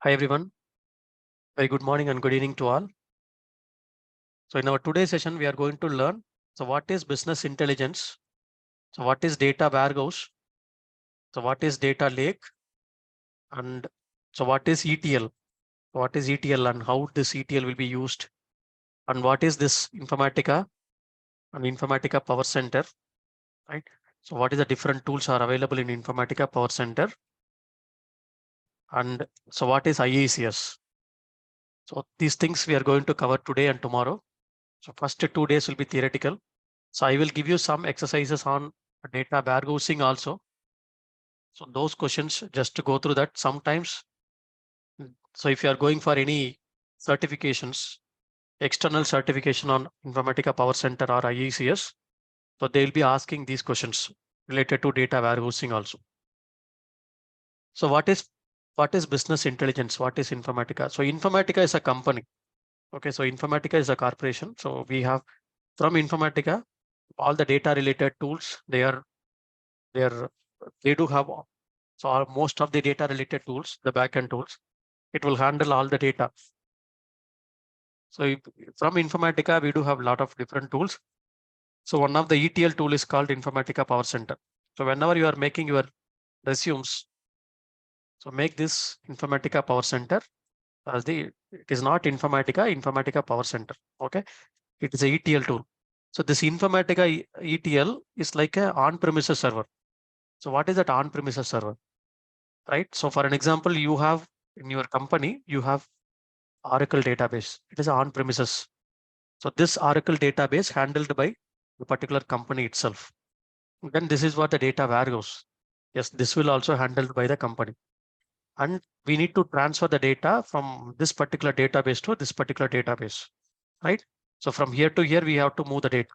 Hi everyone, very good morning and good evening to all. So in our today's session, we are going to learn, so what is business intelligence? So what is data warehouse? So what is data lake? And so what is ETL? What is ETL and how this ETL will be used? And what is this Informatica and Informatica Power Center, right? So what is the different tools are available in Informatica Power Center? And so what is IICS? So these things we are going to cover today and tomorrow. So first 2 days will be theoretical. So I will give you some exercises on data warehousing also. So those questions, just to go through that sometimes. So if you are going for any certifications, external certification on Informatica Power Center or IICS, so they'll be asking these questions related to data warehousing also. So what is business intelligence? What is Informatica? So Informatica is a company. Okay, so Informatica is a corporation. So we have from Informatica all the data related tools. They do have so most of the data related tools, the backend tools, it will handle all the data. So from Informatica, we do have a lot of different tools. So one of the ETL tool is called Informatica Power Center. So whenever you are making your resumes, so make this Informatica Power Center as it is not Informatica Power Center. Okay, it is a ETL tool. So this Informatica ETL is like a on-premises server. So what is that on-premises server? Right. So for an example, you have in your company, you have Oracle database. It is on premises. So this Oracle database handled by the particular company itself. Then this is what the data warehouse. Yes, this will also handled by the company. And we need to transfer the data from this particular database to this particular database, right? So from here to here, we have to move the data.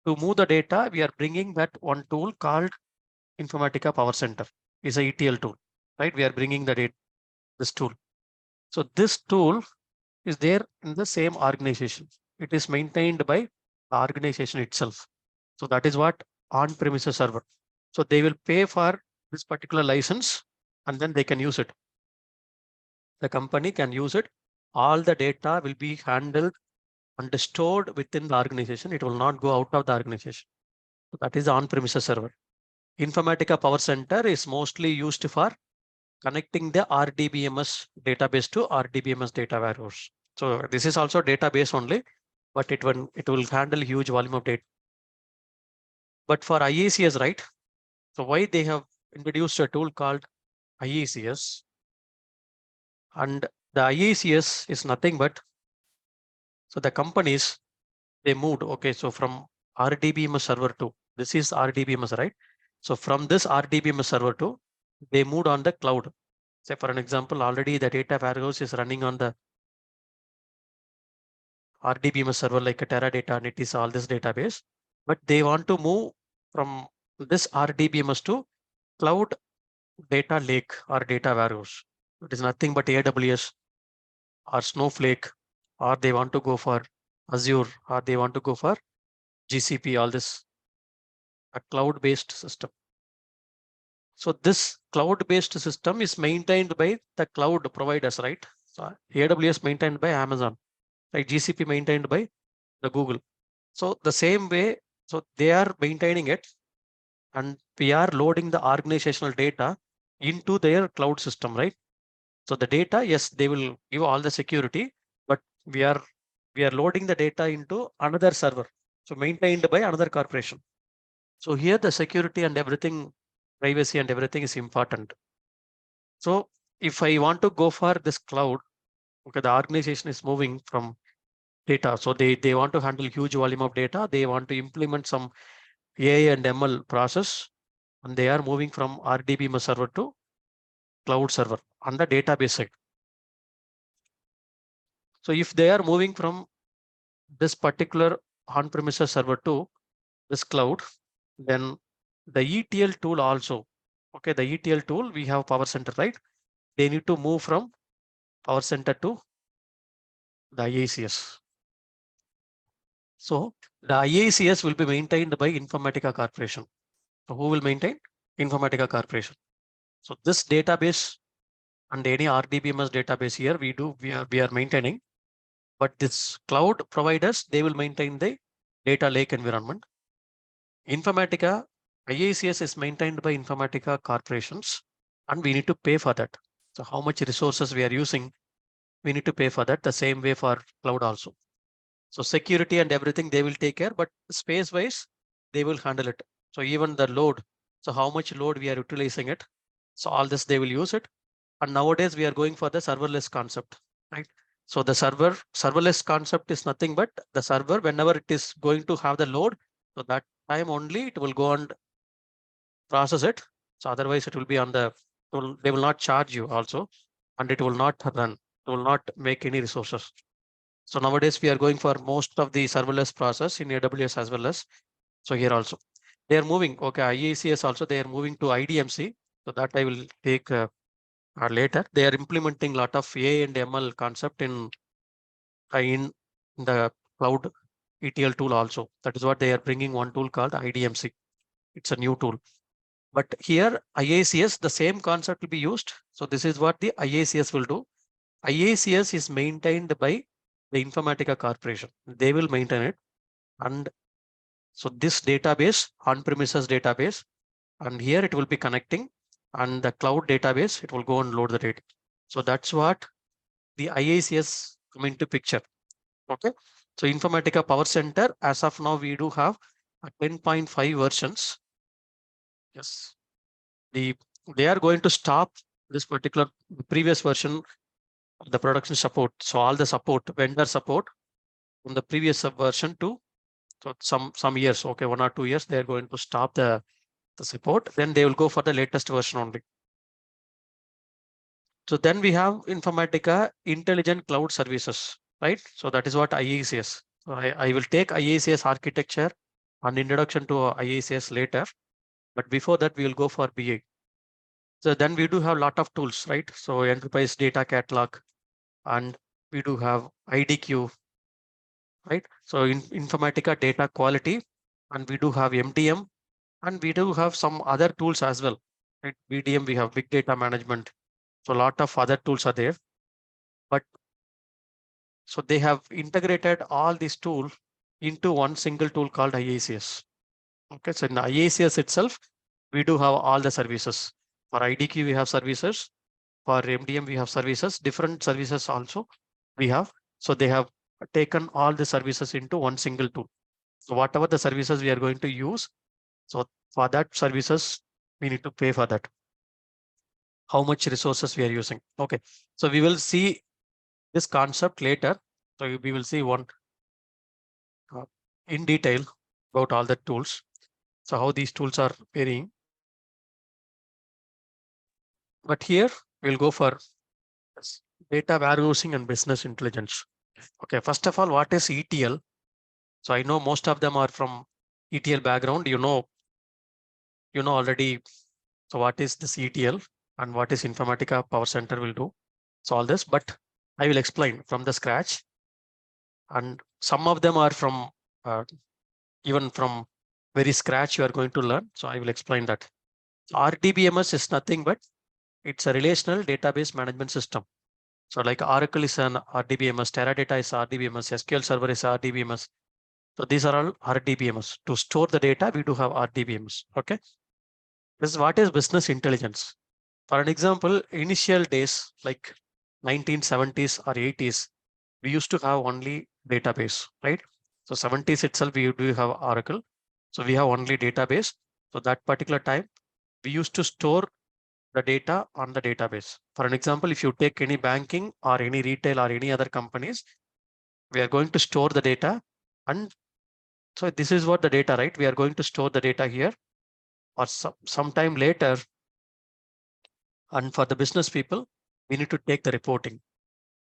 To move the data, we are bringing that one tool called Informatica Power Center. Is a ETL tool, right? We are bringing the data, this tool. So this tool is there in the same organization. It is maintained by the organization itself. So that is what on-premises server. So they will pay for this particular license and then they can use it. The company can use it. All the data will be handled and stored within the organization. It will not go out of the organization. So that is the on-premises server. Informatica Power Center is mostly used for connecting the RDBMS database to RDBMS data warehouse. So this is also database only, but it will handle huge volume of data. But for IICS, right? So why they have introduced a tool called IICS, and the IICS is nothing but so the companies they moved. Okay, so from RDBMS server to this is RDBMS, right? So from this RDBMS server to they moved on the cloud. Say for an example, already the data warehouse is running on the RDBMS server like a Teradata, Netis, all this database, but they want to move from this RDBMS to cloud data lake or data warehouse. It is nothing but AWS or Snowflake, or they want to go for Azure, or they want to go for GCP, all this a cloud-based system. So this cloud-based system is maintained by the cloud providers, right? So AWS maintained by Amazon, right? GCP maintained by the Google. So the same way, so they are maintaining it and we are loading the organizational data into their cloud system, right? So the data, yes, they will give all the security, but we are loading the data into another server. So maintained by another corporation. So here the security and everything, privacy and everything is important. So if I want to go for this cloud, okay, the organization is moving from data. So they want to handle huge volume of data. They want to implement some AI and ML process, and they are moving from RDBMS server to cloud server on the database side. So if they are moving from this particular on-premises server to this cloud, then the ETL tool also, okay, the ETL tool, we have Power Center, right? They need to move from Power Center to the IICS. So the IICS will be maintained by Informatica Corporation. So who will maintain? Informatica Corporation. So this database and any RDBMS database here we are maintaining. But this cloud providers, they will maintain the data lake environment. Informatica, IICS is maintained by Informatica corporations, and we need to pay for that. So how much resources we are using, we need to pay for that. The same way for cloud also. So security and everything they will take care, but space wise, they will handle it. So even the load, so how much load we are utilizing it. So all this they will use it. And nowadays we are going for the serverless concept, right? So the serverless concept is nothing but the server, whenever it is going to have the load, so that time only it will go and process it. So otherwise it will be on the, they will not charge you also, and it will not run, it will not make any resources. So nowadays we are going for most of the serverless process in AWS as well as, so here also. They are moving, okay, IICS also, they are moving to IDMC. So that I will take later. They are implementing a lot of AI and ML concept in the cloud ETL tool also. That is what they are bringing, one tool called IDMC. It's a new tool. But here IICS, the same concept will be used. So this is what the IICS will do. IICS is maintained by the Informatica Corporation. They will maintain it. And so this database, on-premises database, and here it will be connecting, and the cloud database, it will go and load the data. So that's what the IICS come into picture. Okay. So Informatica Power Center, as of now, we do have a 10.5 versions. Yes. They are going to stop this particular previous version, the production support. So all the support, vendor support from the previous version to, so some years, okay, 1 or 2 years, they are going to stop the support. Then they will go for the latest version only. So then we have Informatica Intelligent Cloud Services, right? So that is what IICS. So I will take IICS architecture and introduction to IICS later. But before that, we will go for BA. So then we do have a lot of tools, right? So Enterprise Data Catalog, and we do have IDQ, right? So in Informatica Data Quality, and we do have MDM, and we do have some other tools as well. Right? BDM, we have Big Data Management. So a lot of other tools are there. But so they have integrated all these tools into one single tool called IICS. Okay, so in the IICS itself, we do have all the services. For IDQ, we have services. For MDM, we have services, different services also we have. So they have taken all the services into one single tool. So whatever the services we are going to use, so for that services, we need to pay for that. How much resources we are using. Okay, so we will see this concept later. So we will see one in detail about all the tools. So how these tools are varying. But here we'll go for data warehousing and business intelligence. Okay, first of all, what is ETL? So I know most of them are from ETL background. You know already. So what is this ETL and what is Informatica Power Center will do? So all this, but I will explain from the scratch. And some of them are from even from very scratch you are going to learn. So I will explain that. RDBMS is nothing but it's a relational database management system. So like Oracle is an RDBMS, Teradata is RDBMS, SQL Server is RDBMS. So these are all RDBMS. To store the data, we do have RDBMS. Okay. This is what is business intelligence. For an example, initial days like 1970s or 80s, we used to have only database, right? So 70s itself, we do have Oracle. So we have only database. So that particular time, we used to store the data on the database. For an example, if you take any banking or any retail or any other companies, we are going to store the data. And so this is what the data, right? We are going to store the data here or sometime later. And for the business people, we need to take the reporting.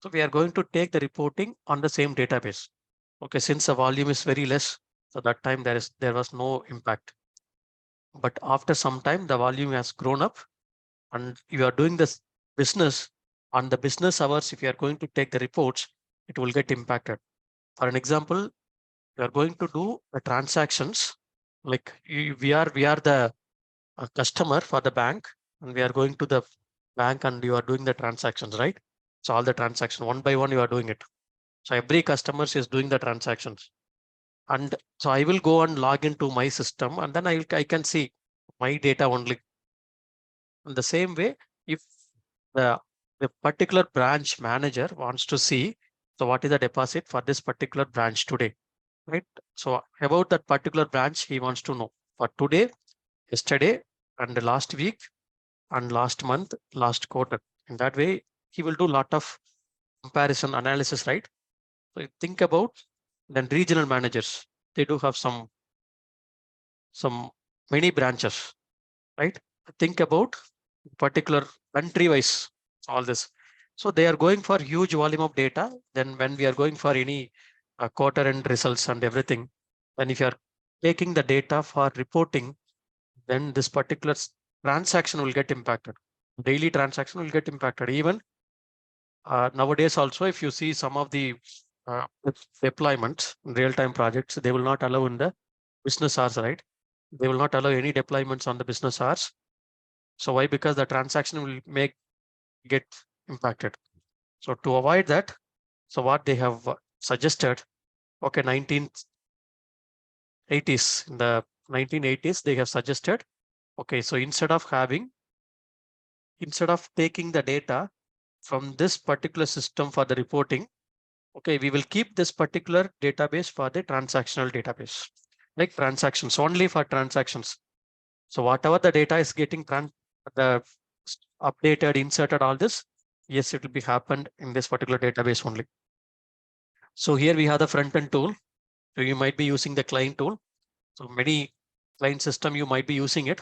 So we are going to take the reporting on the same database. Okay, since the volume is very less, so that time there was no impact. But after some time, the volume has grown up and you are doing this business on the business hours. If you are going to take the reports, it will get impacted. For an example, you are going to do the transactions like we are the customer for the bank, and we are going to the bank and you are doing the transactions, right? So all the transaction one by one, you are doing it. So every customer is doing the transactions. And so I will go and log into my system and then I can see my data only. In the same way, if the, the particular branch manager wants to see, so what is the deposit for this particular branch today, right? So about that particular branch, he wants to know for today, yesterday, and the last week, and last month, last quarter. In that way, he will do a lot of comparison analysis, right? So think about then regional managers. They do have some many branches, right? Think about particular country wise, all this. So they are going for huge volume of data. Then when we are going for any quarter end results and everything, then if you are taking the data for reporting, then this particular transaction will get impacted. Daily transaction will get impacted. Even nowadays also, if you see some of the uh, deployments, real-time projects, they will not allow in the business hours, right? They will not allow any deployments on the business hours. So why? Because the transaction will get impacted. So to avoid that, so what they have suggested, okay, 1980s, in the 1980s, they have suggested, okay, so instead of taking the data from this particular system for the reporting, okay, we will keep this particular database for the transactional database, like transactions, only for transactions. So whatever the data is getting the updated, inserted, all this, yes, it will be happened in this particular database only. So here we have the front end tool. So you might be using the client tool. So many client system, you might be using it.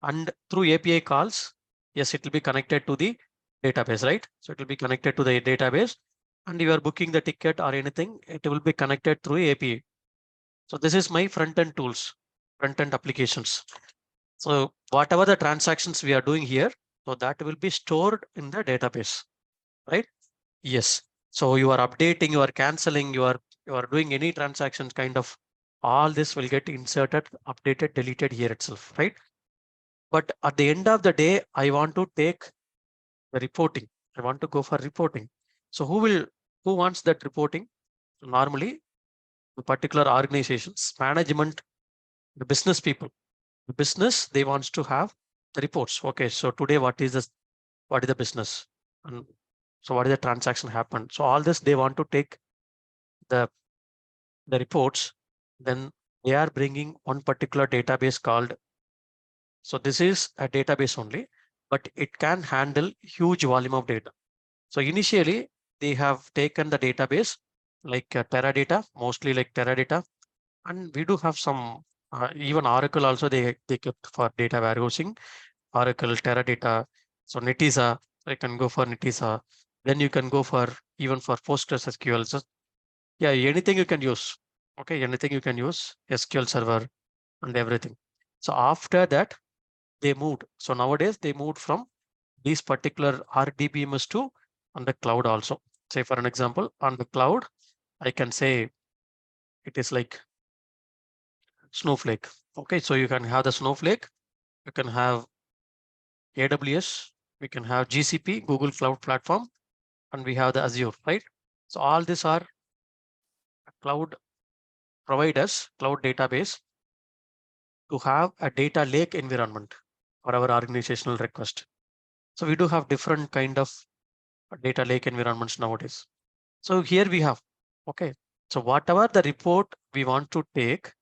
And through API calls, yes, it will be connected to the database, right? So it will be connected to the database and you are booking the ticket or anything, it will be connected through API. So this is my front end tools, front end applications. So whatever the transactions we are doing here, so that will be stored in the database, right? Yes. So you are updating, you are canceling, you are doing any transactions kind of, all this will get inserted, updated, deleted here itself, right? But at the end of the day, I want to take the reporting. I want to go for reporting. So who wants that reporting? Normally, the particular organizations, management, the business people, the business, they wants to have the reports. Okay, so today what is the business? And so what is the transaction happened? So all this they want to take the reports, then they are bringing one particular database called, so this is a database only, but it can handle huge volume of data. So initially they have taken the database like Teradata, mostly like Teradata, and we do have some even Oracle also they kept for data warehousing, Oracle, Teradata, so Netezza, so you can go for Netezza. Then you can go for even for PostgreSQL. So yeah, anything you can use. Okay, anything you can use, SQL Server and everything. So after that, they moved. So nowadays they moved from these particular RDBMS to on the cloud also. Say for an example, on the cloud, I can say it is like Snowflake. Okay, so you can have the Snowflake, you can have AWS, we can have GCP, Google Cloud Platform, and we have the Azure, right? So all these are cloud providers, cloud database to have a data lake environment for our organizational request. So we do have different kind of data lake environments nowadays. So here we have, okay. So whatever the report we want to take,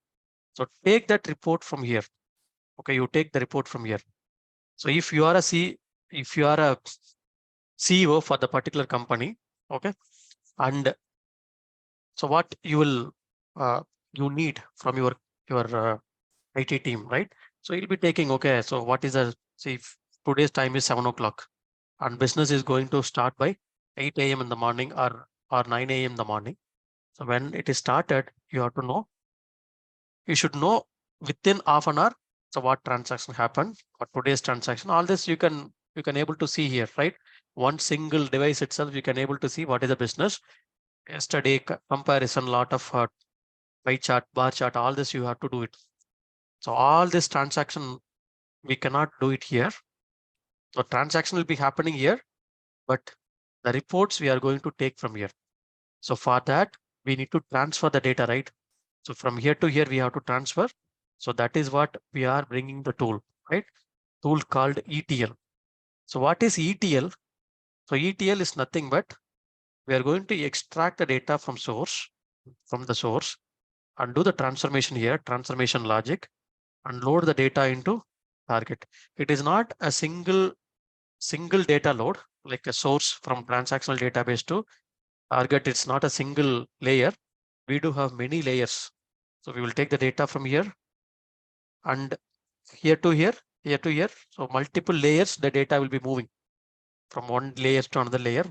so take that report from here. Okay, you take the report from here. So if you are if you are a CEO for the particular company, okay, and so what you will you need from your IT team, right? So you'll be taking, okay, so what is the, see if today's time is 7 o'clock and business is going to start by 8 a.m. in the morning or 9 a.m. in the morning. So when it is started, you have to know, you should know within half an hour. So what transaction happened for today's transaction, all this you can able to see here, right? One single device itself, you can able to see what is the business. Yesterday comparison, lot of pie chart, bar chart, all this you have to do it. So all this transaction, we cannot do it here. So transaction will be happening here, but the reports we are going to take from here. So for that, we need to transfer the data, right? So from here to here, we have to transfer. So that is what we are bringing the tool, right? Tool called ETL. So what is ETL? So ETL is nothing but we are going to extract the data from the source and do the transformation here, transformation logic, and load the data into target. It is not a single data load like a source from transactional database to target. It's not a single layer. We do have many layers. So we will take the data from here and here to here, here to here. So multiple layers, the data will be moving from one layer to another layer,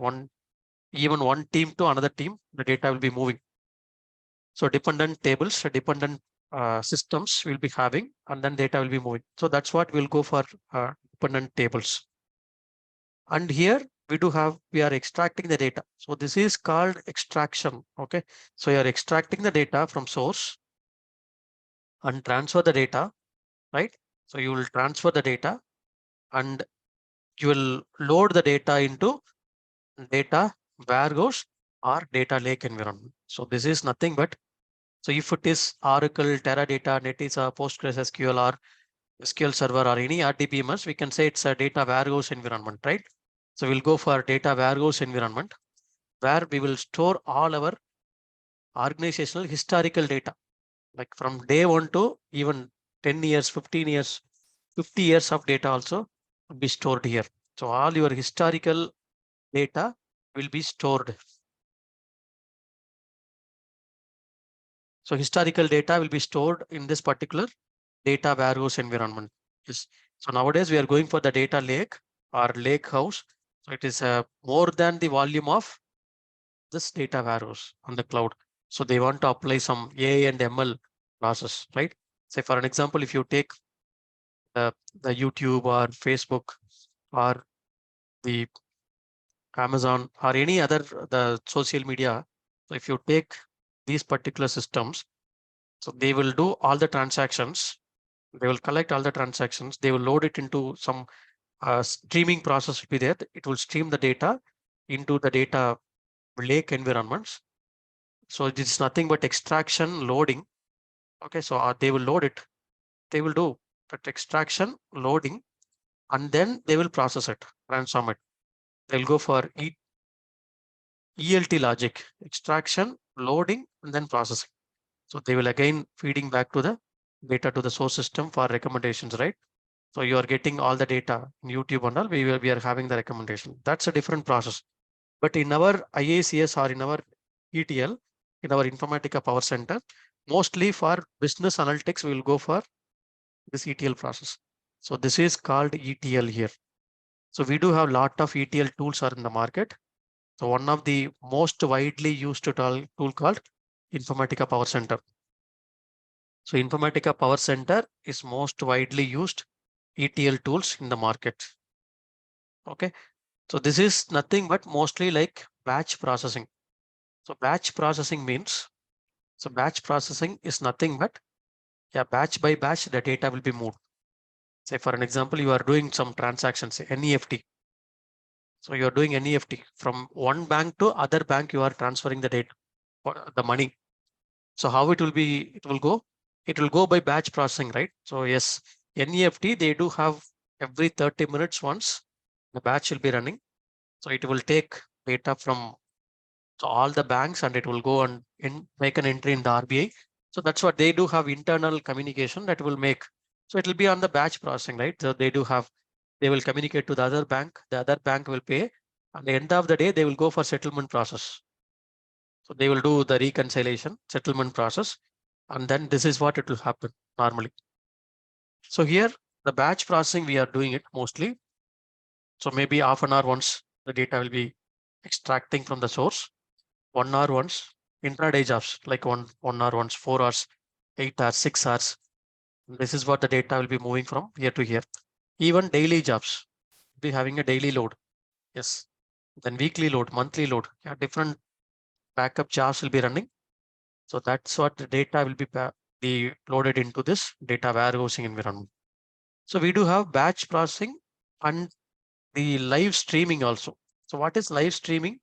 even one team to another team, the data will be moving. So dependent tables, dependent systems will be having, and then data will be moving. So that's what we'll go for dependent tables. And here we are extracting the data. So this is called extraction. Okay. So you are extracting the data from source and transfer the data, right? So you will transfer the data and you will load the data into data warehouse or data lake environment. So this is nothing but, so if it is Oracle, Teradata, Netezza, PostgreSQL or SQL Server or any RDBMS, we can say it's a data warehouse environment, right? So we'll go for data warehouse environment where we will store all our organizational historical data, like from day one to even 10 years, 15 years, 50 years of data also will be stored here. So all your historical data will be stored. So historical data will be stored in this particular data warehouse environment. Yes. So nowadays we are going for the data lake or lake house. So it is more than the volume of this data warehouse on the cloud. So they want to apply some AI and ML process, right? Say for an example, if you take the YouTube or Facebook or the Amazon or any other the social media. So if you take these particular systems, so they will do all the transactions. They will collect all the transactions. They will load it into some streaming process will be there. It will stream the data into the data lake environments. So it is nothing but extraction loading. Okay, so they will load it. They will do that extraction loading, and then they will process it, transform it. They'll go for ELT logic, extraction, loading, and then processing. So they will again feeding back to the data to the source system for recommendations, right? So you are getting all the data in YouTube and all, we are having the recommendation. That's a different process. But in our IICS or in our ETL, in our Informatica Power Center, mostly for business analytics, we will go for this ETL process. So this is called ETL here. So we do have a lot of ETL tools are in the market. So one of the most widely used tool called Informatica Power Center. So Informatica Power Center is most widely used ETL tools in the market. Okay. So this is nothing but mostly like batch processing. So batch processing means, so batch processing is nothing but, yeah, batch by batch, the data will be moved. Say for an example, you are doing some transactions, say NEFT. So you are doing NEFT from one bank to other bank, you are transferring the data, the money. So how it will be, it will go? It will go by batch processing, right? So yes, NEFT, they do have every 30 minutes once the batch will be running. So it will take data from all the banks and it will go and make an entry in the RBI. So that's what they do have internal communication that will make. So it will be on the batch processing, right? So they will communicate to the other bank. The other bank will pay. At the end of the day, they will go for settlement process. So they will do the reconciliation settlement process. And then this is what it will happen normally. So here the batch processing, we are doing it mostly. So maybe half an hour once the data will be extracting from the source, 1 hour once, intraday jobs, like 1 hour once, 4 hours, 8 hours, 6 hours. This is what the data will be moving from here to here. Even daily jobs, be having a daily load. Yes. Then weekly load, monthly load. Yeah, different backup jobs will be running. So that's what the data will be loaded into this data warehousing environment. So we do have batch processing and the live streaming also. So what is live streaming?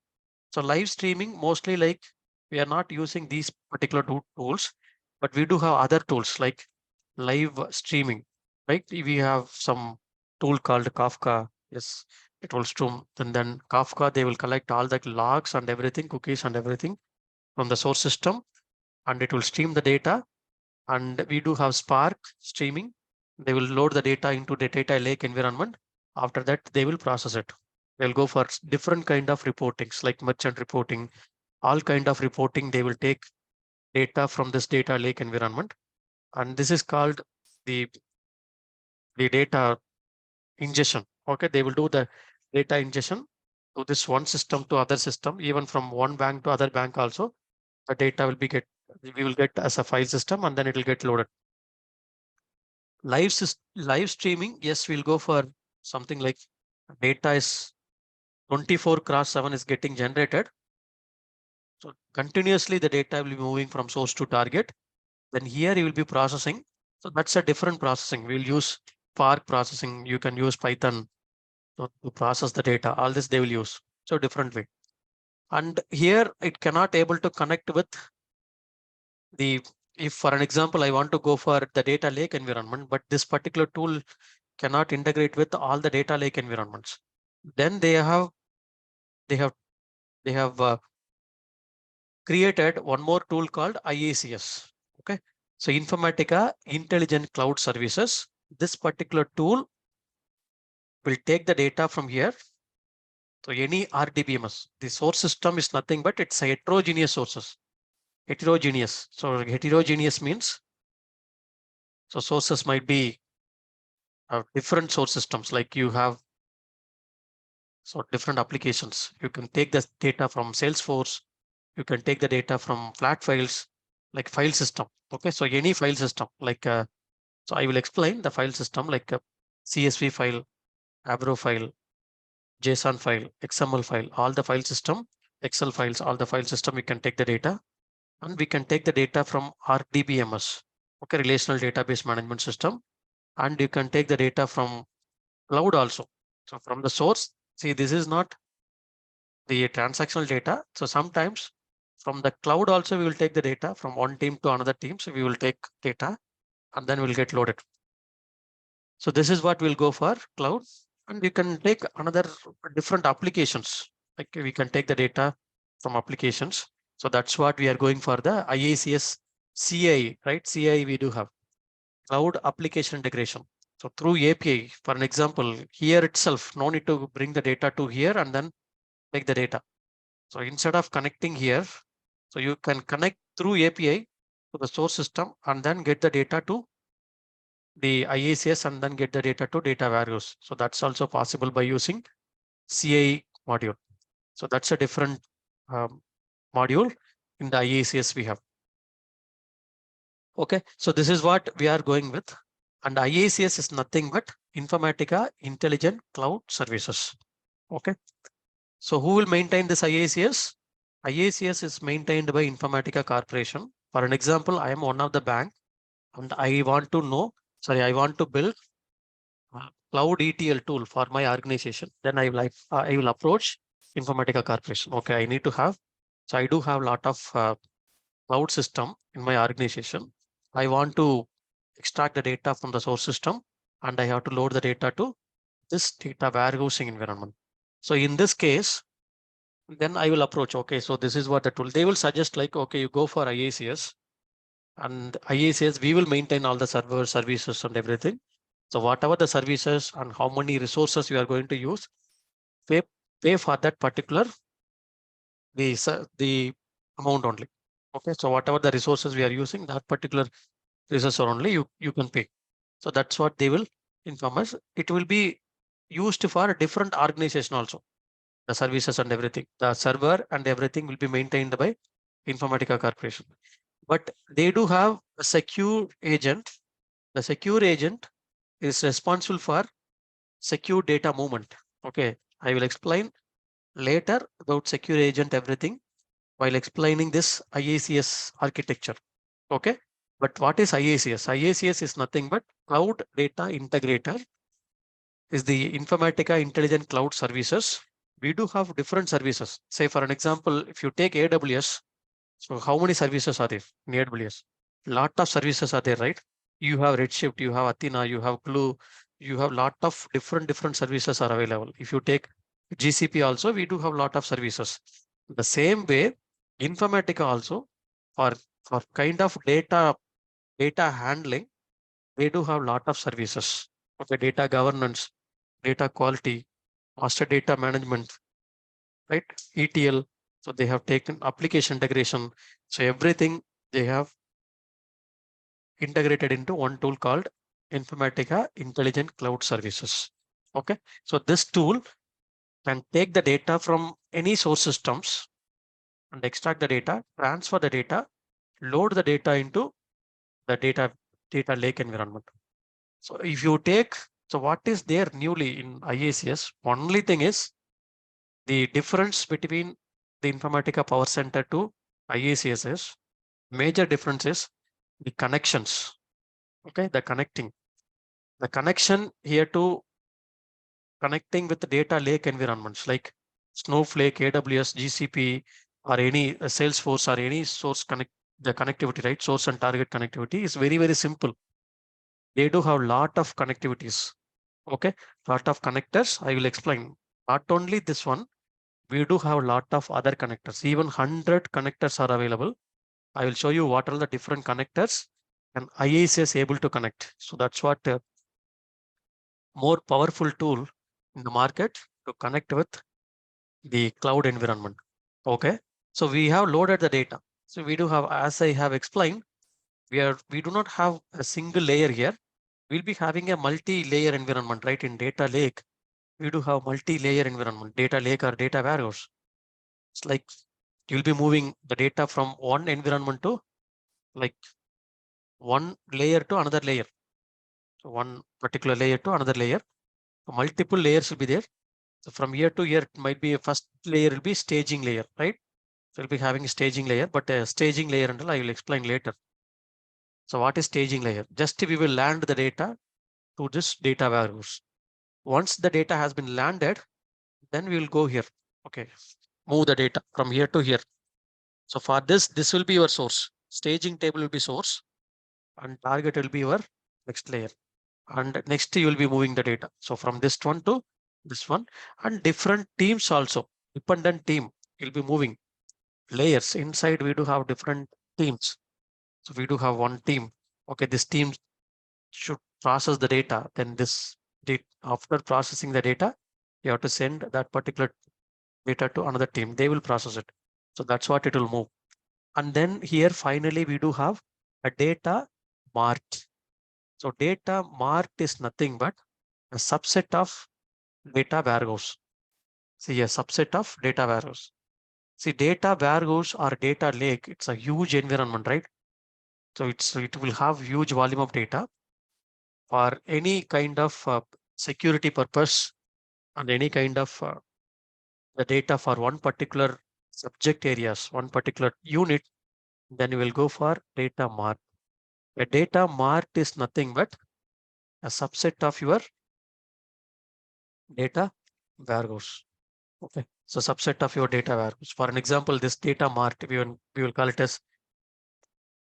So live streaming mostly like we are not using these particular tools, but we do have other tools like live streaming, right? We have some tool called Kafka. Yes, it will stream. And then Kafka, they will collect all the logs and everything, cookies and everything from the source system, and it will stream the data. And we do have Spark streaming. They will load the data into the data lake environment. After that, they will process it. They'll go for different kind of reportings like merchant reporting, all kind of reporting. They will take data from this data lake environment. And this is called the, the data ingestion. Okay, they will do the data ingestion to this one system to other system, even from one bank to other bank also. The data will be we will get as a file system and then it will get loaded. Live streaming, yes, we'll go for something like data is 24/7 is getting generated. So continuously the data will be moving from source to target. Then here you will be processing. So that's a different processing. We'll use Spark processing. You can use Python to process the data. All this they will use. So different way. And here it cannot able to connect with the, if for an example, I want to go for the data lake environment, but this particular tool cannot integrate with all the data lake environments. Then they have created one more tool called IICS. Okay, so Informatica Intelligent Cloud Services. This particular tool will take the data from here. So any RDBMS, the source system is nothing but it's a heterogeneous sources. Heterogeneous. So heterogeneous means so sources might be different source systems, like you have so different applications. You can take the data from Salesforce. You can take the data from flat files, like file system. Okay, so any file system, like so I will explain the file system like a CSV file, Avro file, JSON file, XML file, all the file system, Excel files, all the file system. We can take the data, and we can take the data from RDBMS, okay, relational database management system, and you can take the data from cloud also. So from the source, see, this is not the transactional data. So sometimes from the cloud also, we will take the data from one team to another team. So we will take data and then we'll get loaded. So this is what we'll go for cloud. And you can take another different applications. Like we can take the data from applications. So that's what we are going for the IICS CI, right? CI we do have cloud application integration. So through API, for an example, here itself, no need to bring the data to here and then take the data. So instead of connecting here, so you can connect through API to the source system and then get the data to the IICS and then get the data to data warehouse. So that's also possible by using CI module. So that's a different module in the IICS we have. Okay, so this is what we are going with. And IICS is nothing but Informatica Intelligent Cloud Services. Okay, so who will maintain this IICS? IICS is maintained by Informatica Corporation. For an example, I am one of the bank and I want to know, sorry, I want to build cloud ETL tool for my organization. Then I will approach Informatica Corporation. Okay, I need to have, so I do have a lot of cloud system in my organization. I want to extract the data from the source system and I have to load the data to this data warehousing environment. So in this case, then I will approach, okay, so this is what the tool, they will suggest like, okay, you go for IICS and IICS, we will maintain all the server services and everything. So whatever the services and how many resources you are going to use, pay for that particular, the amount only. Okay, so whatever the resources we are using, that particular resource only you can pay. So that's what they will inform us. It will be used for a different organization also. The services and everything, the server and everything will be maintained by Informatica Corporation. But they do have a secure agent. The secure agent is responsible for secure data movement. Okay, I will explain later about secure agent everything while explaining this IICS architecture. Okay, but what is IICS? IICS is nothing but Cloud Data Integrator is the Informatica Intelligent Cloud Services. We do have different services. Say for an example, if you take AWS, so how many services are there in AWS? Lot of services are there, right? You have Redshift, you have Athena, you have Glue, you have lot of different services are available. If you take GCP also, we do have lot of services. The same way, Informatica also for kind of data handling, they do have lot of services. Okay, data governance, data quality, master data management, right? ETL. So they have taken application integration. So everything they have integrated into one tool called Informatica Intelligent Cloud Services. Okay, so this tool can take the data from any source systems and extract the data, transfer the data, load the data into the data lake environment. So if you take, so what is there newly in IICS? Only thing is the difference between the Informatica Power Center to IICS is major difference is the connections. Okay, the connection here to connecting with the data lake environments like Snowflake, AWS, GCP, or any Salesforce or any source the connectivity, right? Source and target connectivity is very simple. They do have lot of connectivities. Okay, lot of connectors. I will explain. Not only this one, we do have a lot of other connectors. Even 100 connectors are available. I will show you what are the different connectors and IIC is able to connect. So that's what more powerful tool in the market to connect with the cloud environment. Okay, so we have loaded the data. So we do have, as I have explained, we do not have a single layer here. We'll be having a multi-layer environment, right? In data lake, we do have multi-layer environment, data lake or data warehouse. It's like you'll be moving the data from one environment to like one layer to another layer. So one particular layer to another layer. So multiple layers will be there. So from year to year, it might be a first layer will be staging layer, right? So we'll be having a staging layer, but a staging layer until I will explain later. So what is staging layer? Just we will land the data to this data warehouse. Once the data has been landed, then we will go here. Okay, move the data from here to here. So for this will be your source. Staging table will be source and target will be your next layer. And next you will be moving the data. So from this one to this one and different teams also, dependent team will be moving layers. Inside we do have different teams. So we do have one team. Okay, this team should process the data. Then after processing the data, you have to send that particular data to another team. They will process it. So that's what it will move. And then here finally we do have a data mart. So data mart is nothing but a subset of data warehouse. See, a subset of data warehouse. See, data warehouse or data lake, it's a huge environment, right? So it will have huge volume of data for any kind of security purpose and any kind of the data for one particular subject areas, one particular unit, then you will go for data mart. A data mart is nothing but a subset of your data warehouse. Okay, so subset of your data warehouse. For an example, this data mart, we will call it as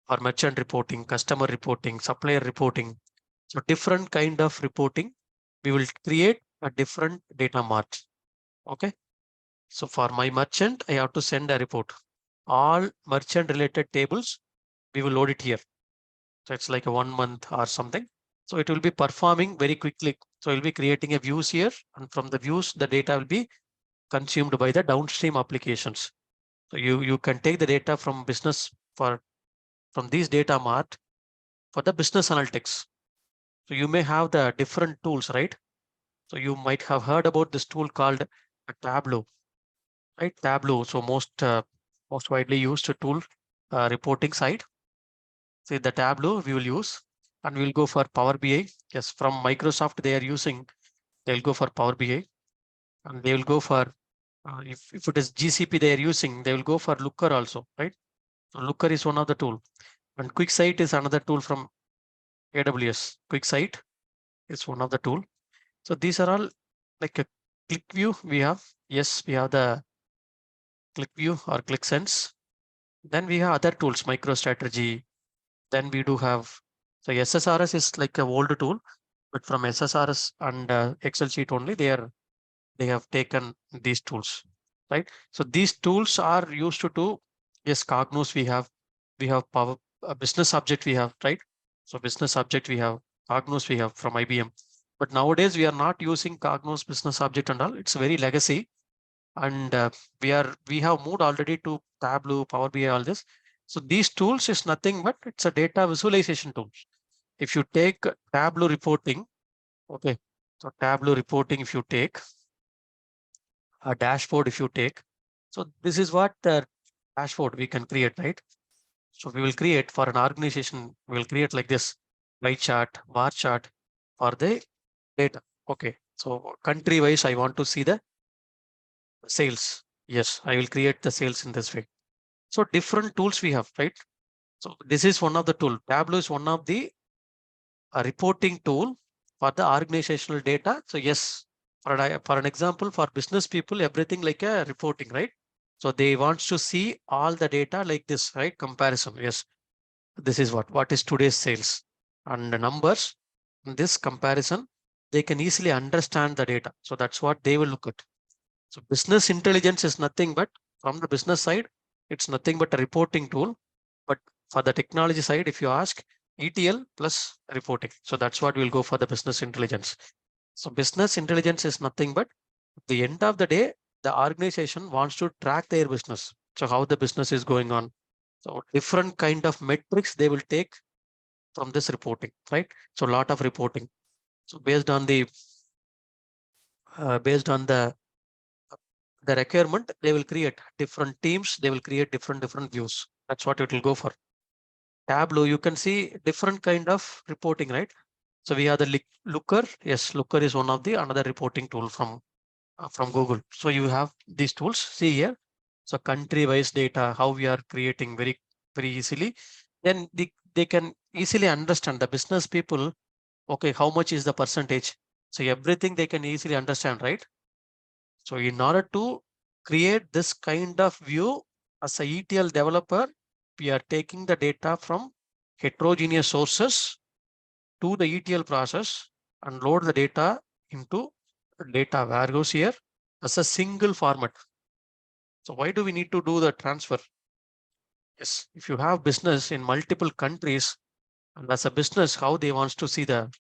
for merchant reporting, customer reporting, supplier reporting. So different kind of reporting, we will create a different data mart. Okay, so for my merchant, I have to send a report. All merchant related tables, we will load it here. So it's like a 1 month or something. So it will be performing very quickly. So we'll be creating a views here, and from the views, the data will be consumed by the downstream applications. So you can take the data from business from these data mart for the business analytics. So you may have the different tools, right? So you might have heard about this tool called a Tableau, right? Tableau. So most widely used tool reporting side. See the Tableau we will use, and we'll go for Power BI. Yes, from Microsoft they are using. They'll go for Power BI, and they will go for if it is GCP they are using, they will go for Looker also, right? So Looker is one of the tool, and QuickSight is another tool from AWS. QuickSight is one of the tool. So these are all like a click view we have. Yes, we have the click view or click sense. Then we have other tools, MicroStrategy. Then we do have, so SSRS is like a old tool, but from SSRS and Excel sheet only, they have taken these tools, right? So these tools are used to do, yes, Cognos we have power business object we have, right? So business object we have, Cognos we have from IBM. But nowadays we are not using Cognos business object and all. It's very legacy. And we have moved already to Tableau, Power BI, all this. So these tools is nothing but it's a data visualization tool. If you take Tableau reporting, okay, so Tableau reporting, if you take a dashboard, if you take, so this is what the dashboard we can create, right? So we will create for an organization, we will create like this pie chart, bar chart for the data. Okay, so country wise, I want to see the sales. Yes, I will create the sales in this way. So different tools we have, right? So this is one of the tool. Tableau is one of the reporting tool for the organizational data. So yes, for an example, for business people, everything like a reporting, right? So they wants to see all the data like this, right? Comparison. Yes, this is what is today's sales and the numbers. In this comparison, they can easily understand the data. So that's what they will look at. So business intelligence is nothing but from the business side, it's nothing but a reporting tool. But for the technology side, if you ask, ETL plus reporting. So that's what we'll go for the business intelligence. So business intelligence is nothing but at the end of the day, the organization wants to track their business. So how the business is going on. So different kind of metrics they will take from this reporting, right? So a lot of reporting. So based on the requirement, they will create different teams, they will create different views. That's what it will go for. Tableau, you can see different kind of reporting, right? So we have the Looker. Yes, Looker is one of the another reporting tool from Google. So you have these tools. See here. So country-wise data, how we are creating very easily. Then they can easily understand the business people. Okay, how much is the percentage? So everything they can easily understand, right? So in order to create this kind of view as a ETL developer, we are taking the data from heterogeneous sources to the ETL process and load the data into data warehouse here as a single format. So why do we need to do the transfer? Yes, if you have business in multiple countries, and as a business, how they wants to see the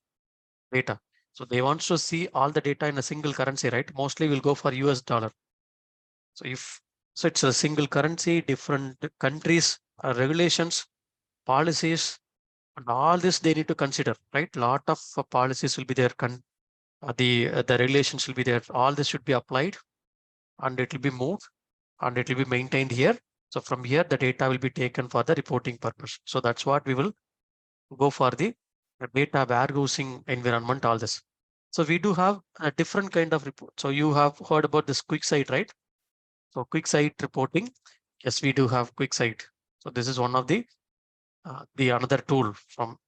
data. So they wants to see all the data in a single currency, right? Mostly we'll go for US dollar. So it's a single currency, different countries, regulations, policies, and all this they need to consider, right? Lot of policies will be there. The regulations will be there. All this should be applied, and it will be moved, and it will be maintained here. So from here, the data will be taken for the reporting purpose. So that's what we will go for the data warehousing environment. All this. So we do have a different kind of report. So you have heard about this quick site, right? So quick site reporting. Yes, we do have quick site. So this is one of the another tool from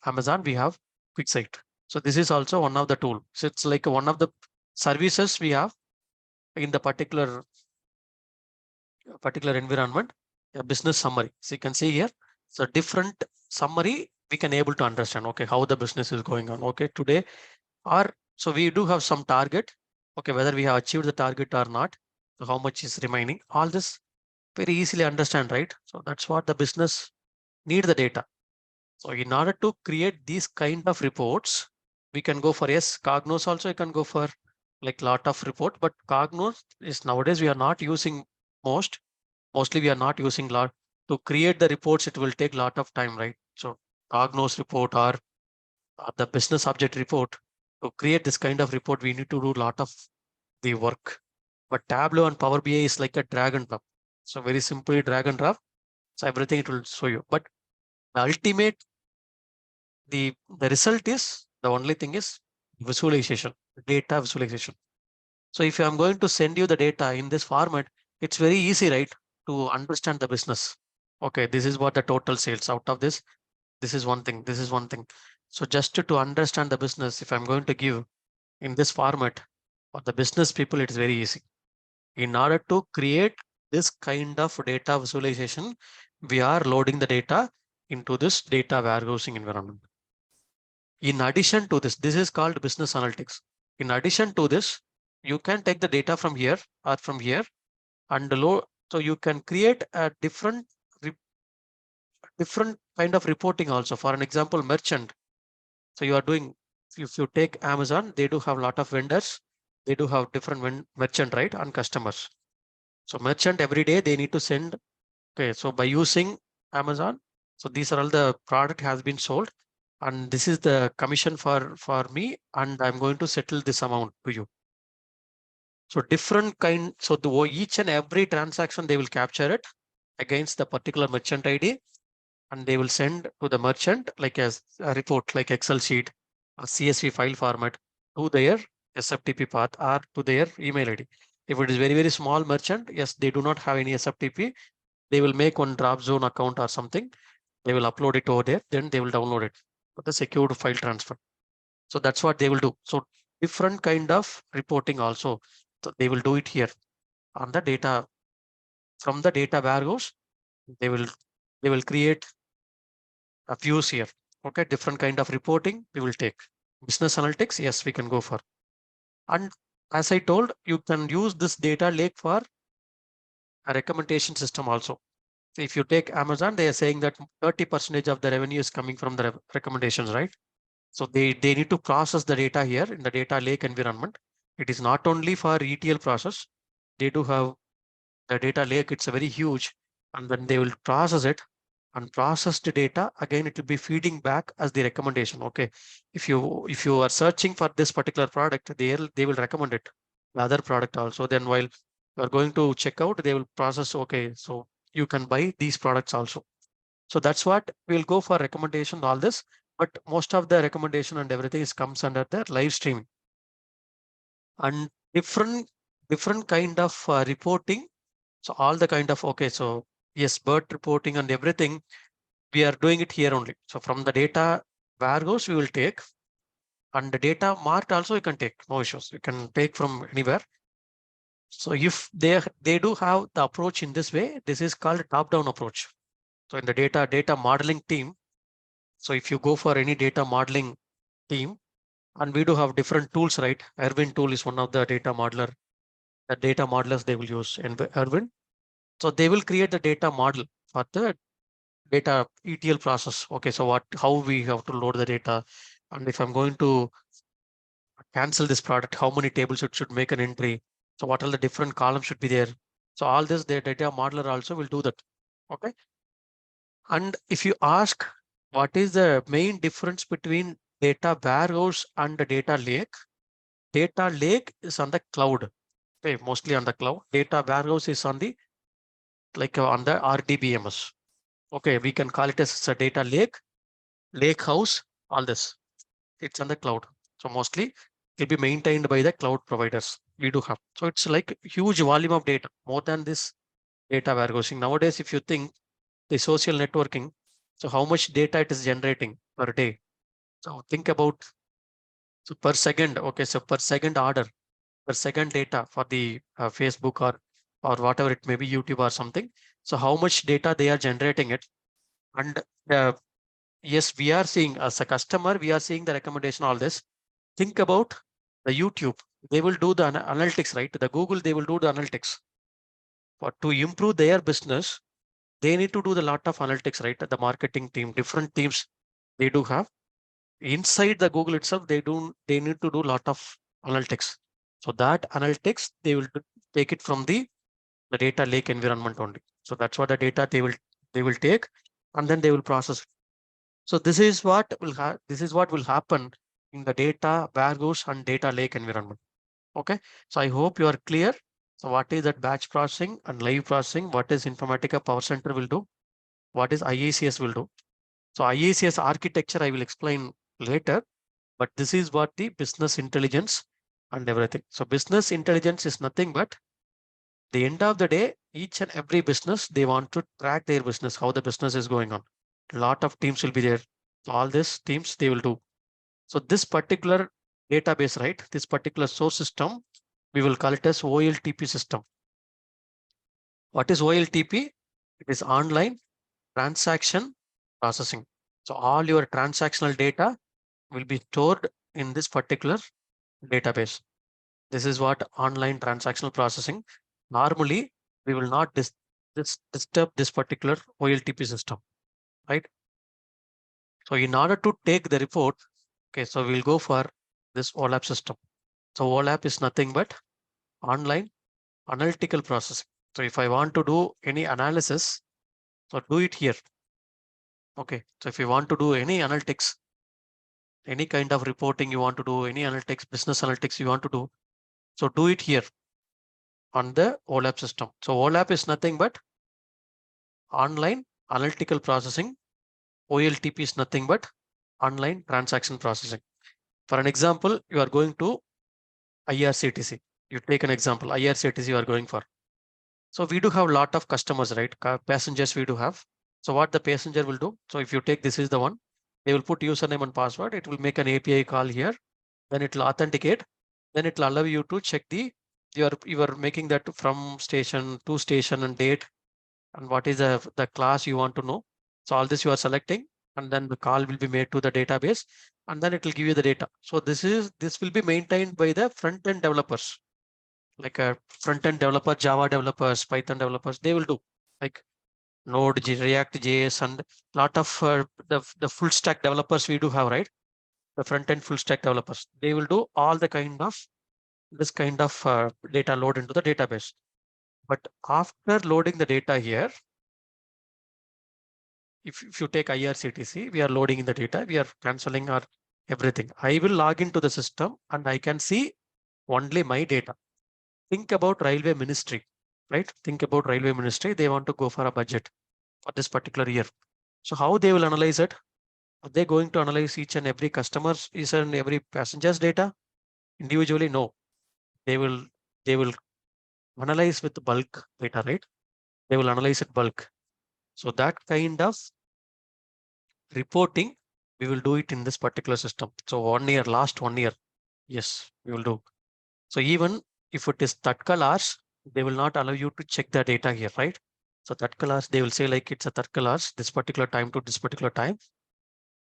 Amazon. We have quick site. So this is also one of the tool. So it's like one of the services we have in the particular environment, a business summary. So you can see here, so different summary we can able to understand, okay, how the business is going on. Okay, today, or so we do have some target. Okay, whether we have achieved the target or not, so how much is remaining, all this very easily understand, right? So that's what the business need the data. So in order to create these kind of reports, we can go for, yes, Cognos also you can go for like lot of report, but Cognos is nowadays we are not using mostly we are not using lot to create the reports. It will take lot of time, right? So Cognos report or the business object report, to create this kind of report, we need to do lot of the work. But Tableau and Power BI is like a drag and drop. So very simply drag and drop. So everything it will show you. But the ultimate, the result is the only thing is visualization, data visualization. So if I'm going to send you the data in this format, it's very easy, right? To understand the business. Okay, this is what the total sales out of this. This is one thing. This is one thing. So just to understand the business, if I'm going to give in this format for the business people, it is very easy. In order to create this kind of data visualization, we are loading the data into this data warehousing environment. In addition to this is called business analytics. In addition to this, you can take the data from here or from here and load. So you can create a different kind of reporting also. For an example, merchant. So you are doing, if you take Amazon, they do have a lot of vendors. They do have different merchant, right, and customers. So merchant every day they need to send. Okay, so by using Amazon, so these are all the product has been sold, and this is the commission for me, and I'm going to settle this amount to you. So different kind. So each and every transaction they will capture it against the particular merchant ID, and they will send to the merchant like a report, like Excel sheet, a CSV file format to their SFTP path or to their email ID. If it is very small merchant, yes, they do not have any SFTP. They will make one drop zone account or something. They will upload it over there. Then they will download it for the secured file transfer. So that's what they will do. So different kind of reporting also. So they will do it here on the data from the data warehouse. They will create a views here. Okay, different kind of reporting we will take. Business analytics, yes, we can go for. And as I told, you can use this data lake for a recommendation system also. So if you take Amazon, they are saying that 30% of the revenue is coming from the recommendations, right? So they need to process the data here in the data lake environment. It is not only for ETL process. They do have the data lake. It's a very huge, and when they will process it and process the data, again, it will be feeding back as the recommendation. Okay, if you are searching for this particular product, they will recommend it, the other product also. Then while you are going to check out, they will process. Okay, so you can buy these products also. So that's what we'll go for recommendation, all this. But most of the recommendation and everything is comes under the live streaming and different kind of reporting. So all the kind of, okay, so yes, bird reporting and everything, we are doing it here only. So from the data warehouse, we will take, and the data mart also you can take, no issues. You can take from anywhere. So if they do have the approach in this way, this is called top-down approach. So in the data modeling team, so if you go for any data modeling team, and we do have different tools, right? Erwin tool is one of the data modeler. The data modelers they will use in Erwin. So they will create the data model for the data ETL process. Okay, so how we have to load the data, and if I'm going to cancel this product, how many tables it should make an entry. So what are the different columns should be there. So all this, the data modeler also will do that. Okay. And if you ask what is the main difference between data warehouse and the data lake is on the cloud. Okay, mostly on the cloud. Data warehouse is on the on the RDBMS. Okay, we can call it as a data lake house, all this. It's on the cloud. So mostly it will be maintained by the cloud providers. We do have. So it's like huge volume of data, more than this data warehousing. Nowadays, if you think the social networking, so how much data it is generating per day. So think about, so per second, okay, so per second order, per second data for the Facebook or whatever it may be, YouTube or something. So how much data they are generating it. And yes, we are seeing as a customer, we are seeing the recommendation, all this. Think about the YouTube. They will do the analytics, right? The Google, they will do the analytics. For to improve their business, they need to do the lot of analytics, right? The marketing team, different teams, they do have. Inside the Google itself, they need to do a lot of analytics. So that analytics, they will take it from the data lake environment only. So that's what the data they will take, and then they will process it. So this is what will happen in the data warehouse and data lake environment. Okay, so I hope you are clear. So what is that batch processing and live processing? What is Informatica Power Center will do? What is IICS will do? So IICS architecture I will explain later, but this is what the business intelligence and everything. So business intelligence is nothing but the end of the day, each and every business, they want to track their business, how the business is going on. A lot of teams will be there. So all these teams, they will do. So this particular database, right? This particular source system, we will call it as OLTP system. What is OLTP? It is online transaction processing. So all your transactional data will be stored in this particular database. This is what online transactional processing. Normally, we will not disturb this particular OLTP system, right? So in order to take the report, okay, so we'll go for this OLAP system. So OLAP is nothing but online analytical processing. So if I want to do any analysis, so do it here. Okay, so if you want to do any analytics, any kind of reporting you want to do, any analytics, business analytics you want to do, so do it here on the OLAP system. So OLAP is nothing but online analytical processing. OLTP is nothing but online transaction processing. For an example, you are going to IRCTC. You take an example, IRCTC you are going for. So we do have a lot of customers, right? Passengers we do have. So what the passenger will do? So if you take this is the one, they will put username and password. It will make an API call here. Then it will authenticate. Then it will allow you to check you are making that from station to station and date and what is the class you want to know. So all this you are selecting and then the call will be made to the database and then it will give you the data. So this will be maintained by the front end developers, like a front end developer, Java developers, Python developers. They will do like Node, React, JS, and lot of the full stack developers we do have, right? The front end full stack developers. They will do all the kind of this kind of data load into the database. But after loading the data here, if you take IRCTC, we are loading in the data, we are canceling our everything. I will log into the system and I can see only my data. Think about railway ministry, right? Think about railway ministry. They want to go for a budget for this particular year. So how they will analyze it? Are they going to analyze each and every customer's, each and every passenger's data individually? No, they will analyze with bulk data, right? They will analyze it bulk. So that kind of reporting, we will do it in this particular system. So last 1 year, yes, we will do. So even if it is Tatkal hours, they will not allow you to check the data here, right? So Tatkal hours, they will say like it's a Tatkal hours, this particular time to this particular time.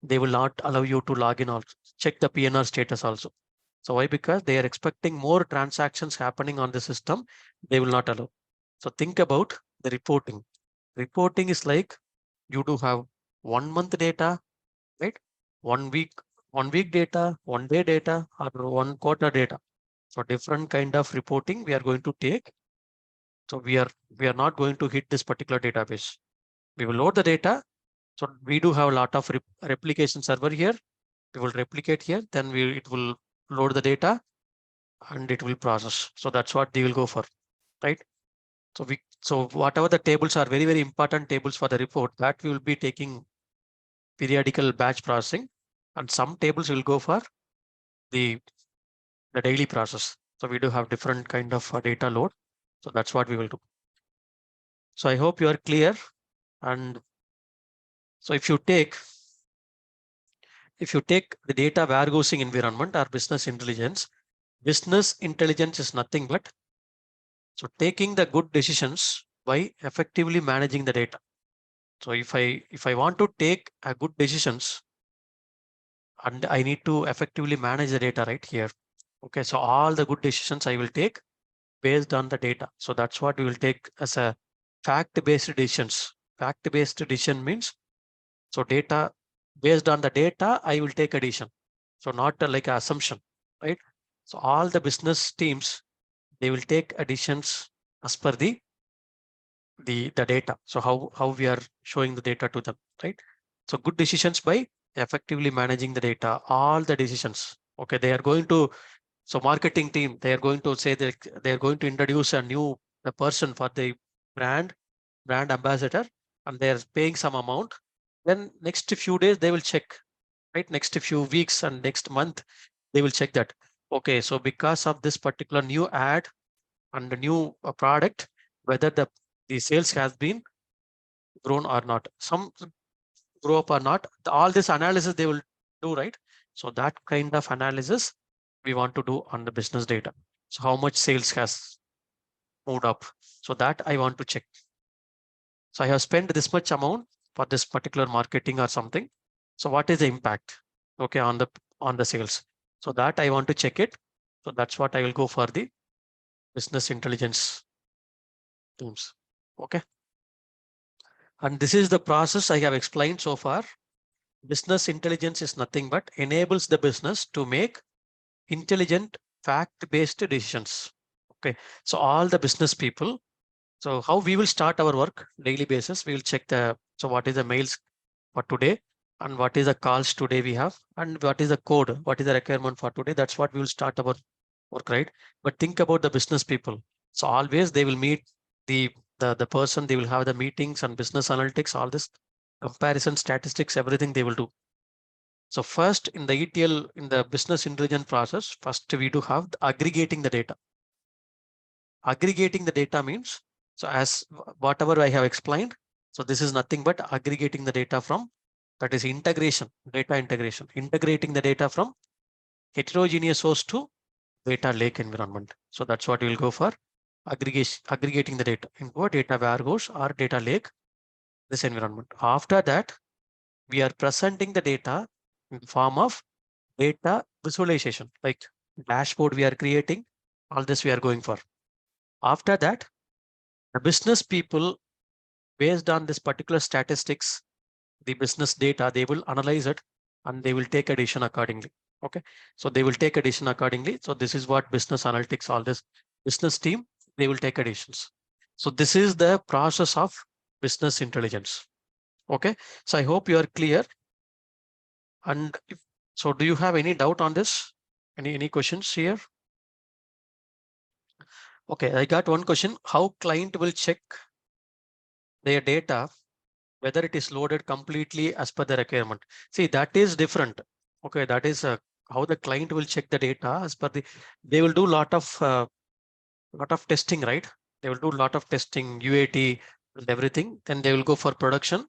They will not allow you to log in or check the PNR status also. So why? Because they are expecting more transactions happening on the system. They will not allow. So think about the reporting. Reporting is like you do have 1 month data, right? 1 week data, 1 day data, or 1 quarter data. So different kind of reporting we are going to take. So we are not going to hit this particular database. We will load the data. So we do have a lot of replication server here. We will replicate here, then it will load the data and it will process. So that's what they will go for, right? So whatever the tables are very, very important tables for the report, that we will be taking periodical batch processing, and some tables will go for the daily process. So we do have different kind of data load. So that's what we will do. So I hope you are clear. And so if you take the data warehousing environment or business intelligence is nothing but so taking the good decisions by effectively managing the data. So if I want to take a good decisions and I need to effectively manage the data right here. Okay, so all the good decisions I will take based on the data. So that's what we will take as a fact-based decisions. Fact-based decision means so data based on the data, I will take a decision. So not like an assumption, right? So all the business teams, they will take decisions as per the data. So how we are showing the data to them, right? So good decisions by effectively managing the data, all the decisions. Okay, they are going to, so marketing team, they are going to say that they are going to introduce a new person for the brand ambassador, and they are paying some amount. Then next few days they will check, right? Next few weeks and next month, they will check that. Okay, so because of this particular new ad and the new product, whether the sales has been grown or not, some grow up or not, all this analysis they will do, right? So that kind of analysis we want to do on the business data. So how much sales has moved up? So that I want to check. So I have spent this much amount for this particular marketing or something. So what is the impact? Okay, on the sales. So that I want to check it. So that's what I will go for the business intelligence teams. Okay. And this is the process I have explained so far. Business intelligence is nothing but enables the business to make intelligent, fact-based decisions. Okay. So all the business people. So how we will start our work daily basis, we will check so what is the mails for today and what is the calls today we have and what is the code, what is the requirement for today. That's what we will start our work, right? But think about the business people. So always they will meet the person, they will have the meetings and business analytics, all this comparison statistics, everything they will do. So first in the ETL, in the business intelligence process, first we do have aggregating the data. Aggregating the data means, so as whatever I have explained, so this is nothing but aggregating the data from, that is integration, data integration, integrating the data from heterogeneous source to data lake environment. So that's what we'll go for, aggregating the data into a data warehouse or data lake, this environment. After that, we are presenting the data in the form of data visualization, like dashboard we are creating, all this we are going for. After that, the business people, based on this particular statistics, the business data, they will analyze it and they will take a decision accordingly. Okay, so they will take a decision accordingly. So this is what business analytics, all this business team, they will take a decisions. So this is the process of business intelligence. Okay, so I hope you are clear. And so do you have any doubt on this? Any questions here? Okay, I got one question. How client will check their data, whether it is loaded completely as per the requirement? See, that is different. Okay, that is how the client will check the data as per they will do lot of testing, right? They will do a lot of testing, UAT and everything. Then they will go for production.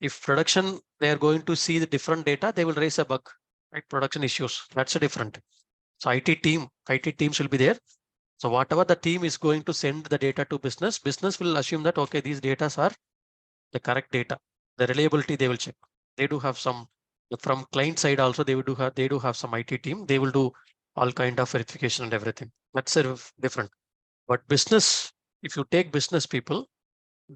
If production, they are going to see the different data, they will raise a bug, right? Production issues. That's a different. So IT teams will be there. So whatever the team is going to send the data to business, business will assume that, okay, these data are the correct data. The reliability they will check. They do have some, from client side also, they do have some IT team. They will do all kind of verification and everything. That's a different. But business, if you take business people,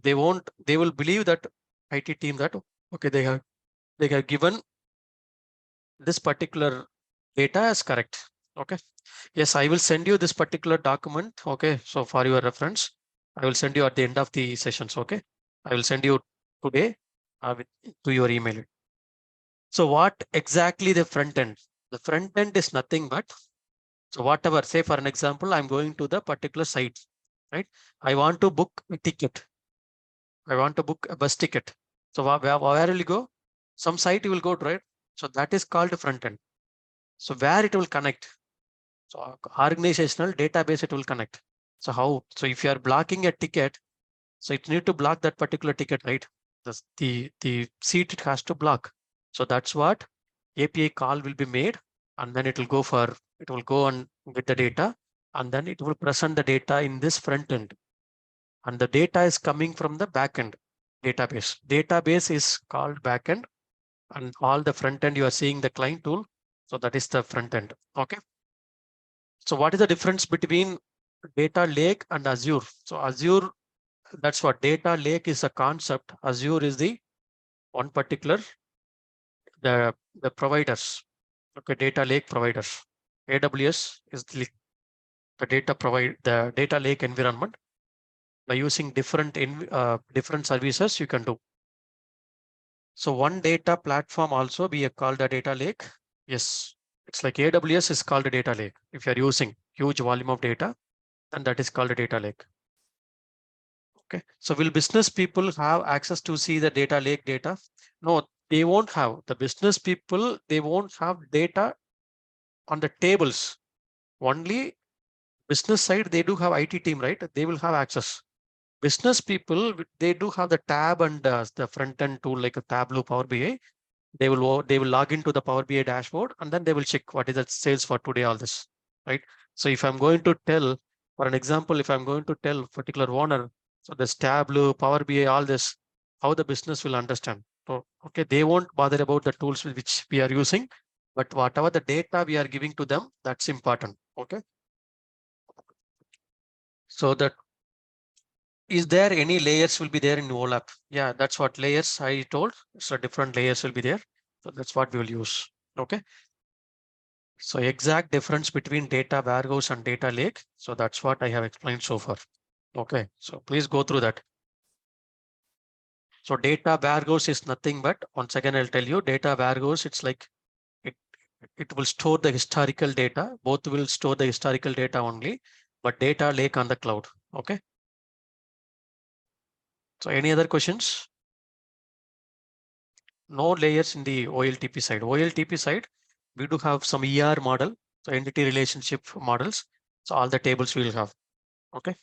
they will believe that IT team that, okay, they have given this particular data as correct. Okay. Yes, I will send you this particular document. Okay. So for your reference, I will send you at the end of the sessions. Okay. I will send you today to your email. So what exactly the front end? The front end is nothing but, so whatever, say for an example, I'm going to the particular site, right? I want to book a ticket. I want to book a bus ticket. So where will you go? Some site you will go to, right? So that is called front end. So where it will connect. So organizational database, it will connect. So how? So if you are blocking a ticket, so it need to block that particular ticket, right? The seat it has to block. So that's what API call will be made, and then it will go and get the data, and then it will present the data in this front end. And the data is coming from the backend database. Database is called backend, and all the front end you are seeing the client tool. So that is the front end. Okay. So what is the difference between data lake and Azure? So Azure, that's what data lake is a concept. Azure is the one particular, the providers. Okay, data lake providers. AWS is the data lake environment. By using different services, you can do. So one data platform also be called a data lake. Yes, it's like AWS is called a data lake. If you're using huge volume of data, then that is called a data lake. Okay, so will business people have access to see the data lake data? No, they won't have. The business people, they won't have data on the tables. Only business side, they do have IT team, right? They will have access. Business people, they do have the tab and the front end tool like a Tableau, Power BI. they will log into the Power BI dashboard, and then they will check what is the sales for today, all this, right? So if I'm going to tell, for an example, if I'm going to tell particular owner, so this Tableau, Power BI, all this, how the business will understand. So, okay, they won't bother about the tools which we are using, but whatever the data we are giving to them, that's important. Okay. So that, is there any layers will be there in OLAP? Yeah, that's what layers I told. So different layers will be there. So that's what we will use. Okay. So exact difference between data warehouse and data lake. So that's what I have explained so far. Okay. So please go through that. So data warehouse is nothing but, once again, I'll tell you, data warehouse, it's like it, it will store the historical data. Both will store the historical data only, but data lake on the cloud. Okay. So any other questions? No layers in the OLTP side. OLTP side, we do have some ER model, so entity relationship models. So all the tables we will have. Okay.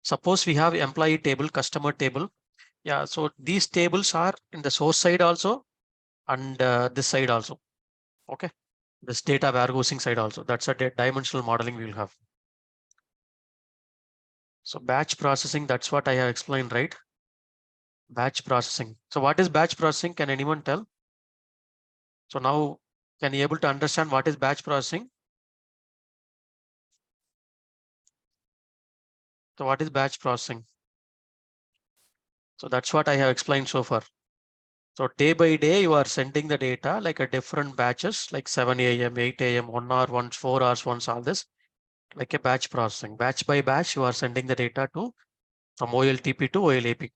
Suppose we have employee table, customer table. Yeah. So these tables are in the source side also, and this side also. Okay. This data warehousing side also. That's a dimensional modeling we will have. So batch processing, that's what I have explained, right? Batch processing. So what is batch processing? Can anyone tell? So now, can you able to understand what is batch processing? So what is batch processing? So that's what I have explained so far. So day by day, you are sending the data like a different batches, like 7 a.m., 8 a.m., 1 hour once, 4 hours once, all this, like a batch processing. Batch by batch, you are sending the data to from OLTP to OLAP.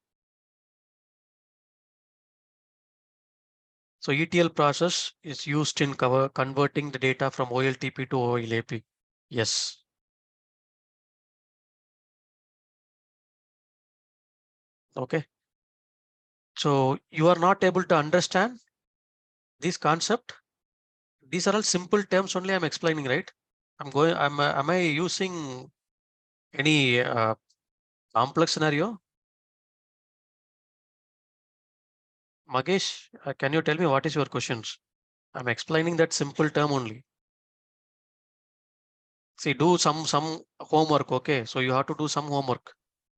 So ETL process is used in converting the data from OLTP to OLAP. Yes. Okay. So you are not able to understand this concept. These are all simple terms only I'm explaining, right? Am I using any complex scenario? Magesh, can you tell me what is your questions? I'm explaining that simple term only. See, do some homework. Okay. So you have to do some homework.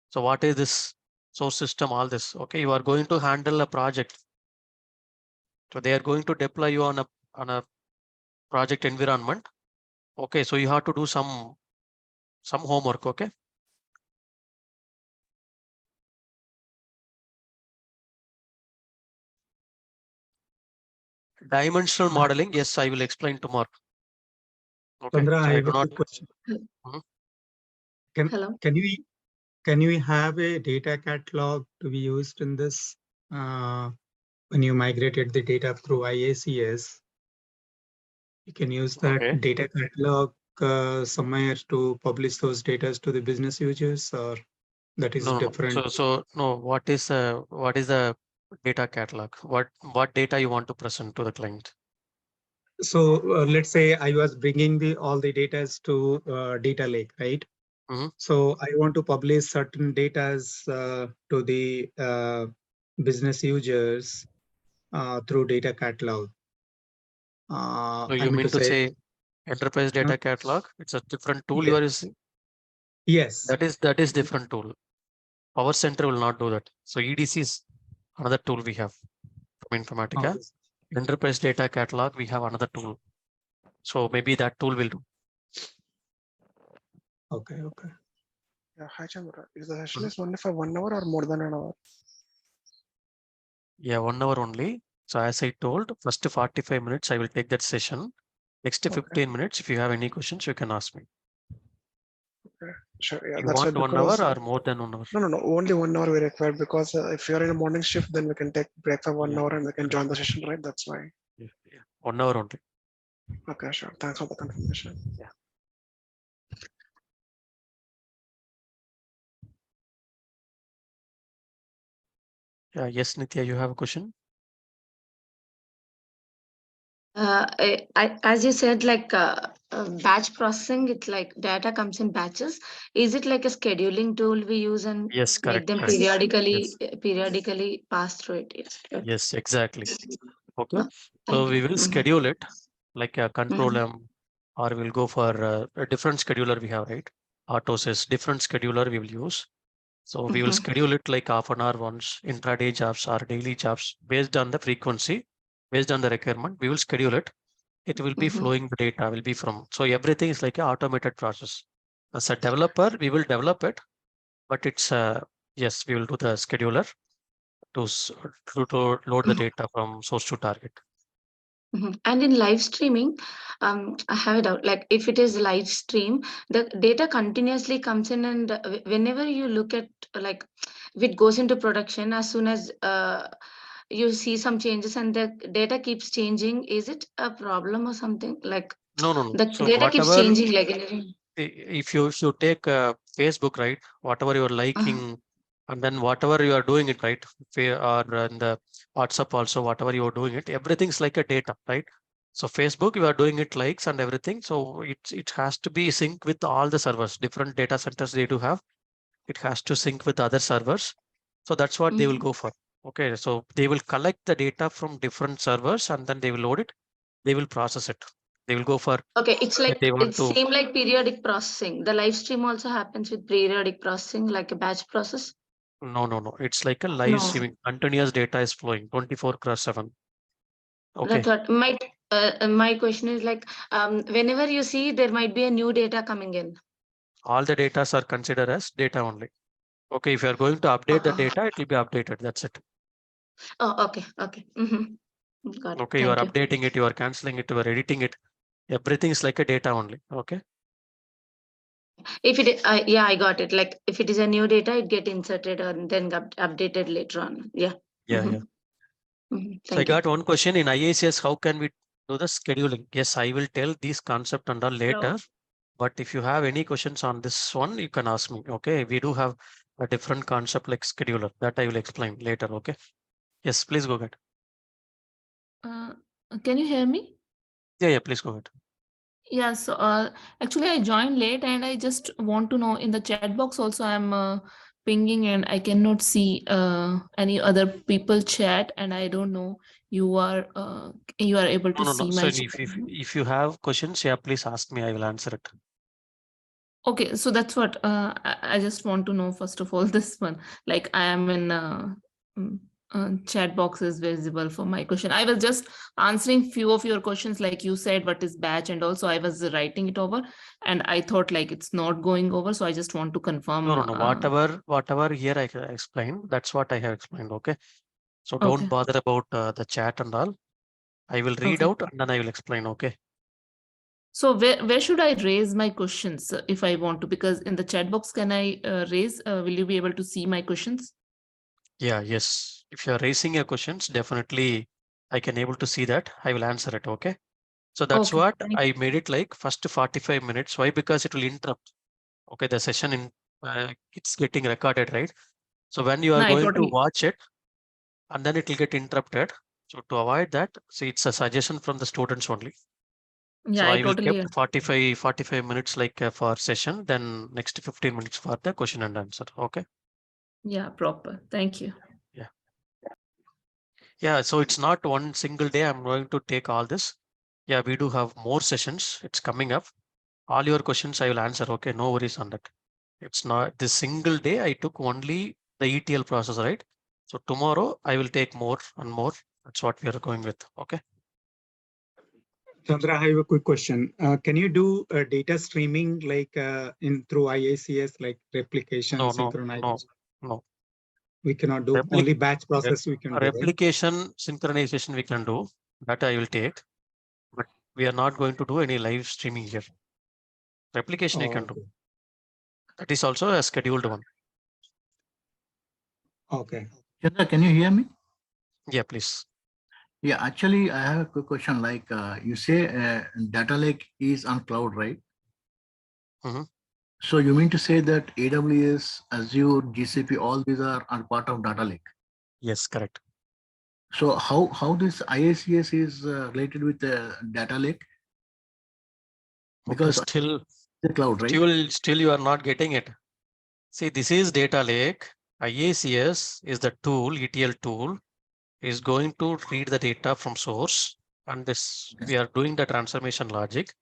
So what is this source system, all this? Okay. You are going to handle a project. So they are going to deploy you on a project environment. Okay. So you have to do some homework. Okay. Dimensional modeling. Yes, I will explain tomorrow. Okay. Chandra, So I I have do a not. quick question. Mhm. Hello. Can we have a data catalog to be used in this when you migrated the data through IICS? You can use that Okay. data catalog somewhere to publish those data to the business users, or that is No. different. So no. What is the data catalog? What data you want to present to the client? So let's say I was bringing all the data to data lake, right? Mhm. So I want to publish certain data to the business users through data catalog. So I you mean to mean to say, say enterprise data catalog? It's a different tool you yeah, are using. yes. That is different tool. Power Center will not do that. So EDC is another tool we have from Oh, Informatica. Enterprise data catalog, we have another tool. So maybe that tool will do. okay, okay. Yeah, hi Chandra. Is the session Mhm. is only for 1 hour or more than an hour? Yeah, 1 hour only. So as I told, first 45 minutes, I will take that session. Next Okay, 15 minutes, if you have any questions, you can ask me. okay, sure. Yeah, You that's why want 1 hour because or more than 1 hour? no, only 1 hour we require because if you're in a morning shift, then we can take break for one Yeah. hour and we can join the session, right? That's why. Yeah. 1 hour only. Okay, sure. Thanks for the confirmation. Yeah. Yes, Nitya, you have a question? As you said, like batch processing, it's like data comes in batches. Is it like a scheduling tool we use and Yes, make correct. them Correct. Yes. periodically pass through it? Yes. Okay. Yes, exactly. Okay, Oh, so thank we you. will Mhm. schedule it like a control Mhm. M, or we'll go for a different scheduler we have, right? Auto says different scheduler we will use. So we will Mhm. schedule it like half an hour once, intraday jobs or daily jobs based on the frequency, based on the requirement. We will schedule it. It will be Mhm. flowing, the data will be from. So everything is like an automated process. As a developer, we will develop it, but it's yes, we will do the scheduler to, to load the data from source to target. Mhm. And in live streaming, I have a doubt. Like if it is live stream, the data continuously comes in, and whenever you look at like if it goes into production, as soon as you see some changes and the data keeps changing, is it a problem or something? Like No, no, no. the So data keeps whatever, changing, like if you take Facebook, right, whatever you're uh, liking, and then whatever you are doing it, right, or in the WhatsApp also, whatever you are doing it, everything's like a data, right? So Facebook, you are doing it likes and everything. So it has to be sync with all the servers, different data centers they do have. It has to sync with other servers. So that's what they will mhm. go for. Okay, so they will collect the data from different servers and then they will load it. They will process it. They will go for Okay, it's if like they it want to. seems like periodic processing. The live stream also happens with periodic processing, like a batch process. No, no, no. It's like a live No, streaming. Continuous data is flowing 24/7. Okay. that's what my question is like. Whenever you see, there might be a new data coming in. All the data are considered as data only. Okay. If you are going to update the Uh-uh. data, it will be updated. That's it. Oh, okay, okay. Got it. Okay. You are Thank you. updating it, you are canceling it, you are editing it. Everything is like a data only. Okay. If it, yeah, I got it. Like if it is a new data, it get inserted and then updated later on. Yeah. Yeah, yeah. So I Thank you. got one question in IICS. How can we do the scheduling? Yes, I will tell this concept and all later. But if you have any questions on this one, you can ask me. Okay. We do have a different concept like scheduler that I will explain later. Okay. Yes, please go ahead. Uh, can you hear me? Yeah, yeah, please go ahead. Yeah, so actually I joined late and I just want to know in the chat box also I'm pinging and I cannot see any other people chat and I don't know you are able No, to no, no. see So my chat. if you have questions, yeah, please ask me. I will answer it. Okay, so that's what I just want to know first of all this one. Like I am in mm, chat box is visible for my question. I was just answering few of your questions like you said what is batch and also I was writing it over and I thought like it's not going over so I just want to No, confirm. no, no. Whatever here I can explain, that's what I have explained. Okay. So don't Okay, bother about the chat and all. I will read okay. out and then I will explain. Okay. So where should I raise my questions if I want to? Because in the chat box can I raise? Will you be able to see my questions? Yeah, yes. If you are raising your questions, definitely I can able to see that. I will answer it. Okay. So that's Okay, what thank I made it like first 45 minutes. Why? Because it will interrupt. Okay. The session it's getting recorded, right? So when you no, are I going to totally. watch it, and then it will get interrupted. So to avoid that, see, it's a suggestion from the students only. Yeah, So I I will keep totally. 45 minutes like for session, then next 15 minutes for the question and answer. Okay. Yeah, proper. Thank you. Yeah. Yeah. So it's not one single day. I'm going to take all this. Yeah, we do have more sessions. It's coming up. All your questions I will answer. Okay. No worries on that. It's not this single day. I took only the ETL process, right? So tomorrow I will take more and more. That's what we are going with. Okay. Chandra, I have a quick question. Can you do data streaming like in through IICS, like replication, No, no, no, synchronization? no. We cannot do Replic only batch rep- process we can do, right? Replication synchronization we can do that I will take, but we are not going to do any live streaming here. Replication we Oh, can do. That is also a scheduled one. okay. Chandra, can you hear me? Yeah, please. Yeah, actually, I have a quick question. Like you say, data lake is on cloud, right? Mhm. So you mean to say that AWS, Azure, GCP, all these are part of data lake? Yes, correct. So how this IICS is related with the data lake? Okay, Because still, the cloud, right? still you are not getting it. See, this is data lake. IICS is the tool, ETL tool. is going to read the data from source, and this we are doing the transformation logic,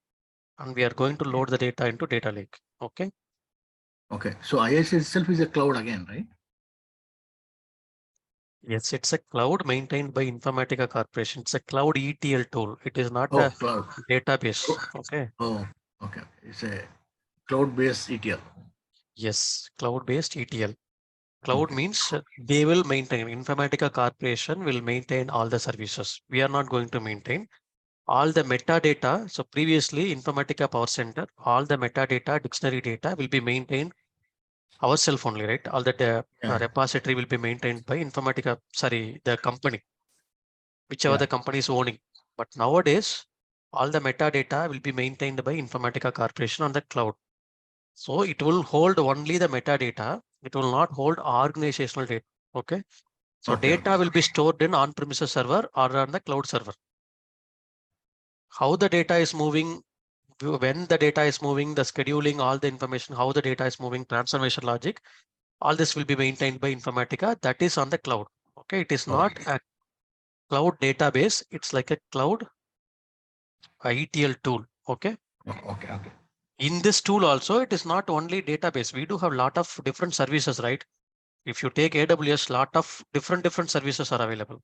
and we are going to load the data into data lake. Okay. Okay. So IICS itself is a cloud again, right? Yes, it's a cloud maintained by Informatica Corporation. It's a cloud ETL tool. It is not Oh, a cloud. database. Okay. Oh, okay. It's a cloud-based ETL. Yes, cloud-based ETL. Cloud Okay. means they will maintain. Informatica Corporation will maintain all the services. We are not going to maintain all the metadata. So previously, Informatica Power Center, all the metadata, dictionary data will be maintained ourselves only, right? All that Yeah. repository will be maintained by Informatica, sorry, the company, whichever Yeah. the company is owning. But nowadays, all the metadata will be maintained by Informatica Corporation on the cloud. So it will hold only the metadata. It will not hold organizational data. Okay. So Okay. data will be stored in on-premises server or on the cloud server. How the data is moving, when the data is moving, the scheduling, all the information, how the data is moving, transformation logic, all this will be maintained by Informatica. That is on the cloud. Okay. It is not Okay. a cloud database. It's like a cloud ETL tool. Okay. Okay. Okay. In this tool also, it is not only database. We do have a lot of different services, right? If you take AWS, lot of different services are available.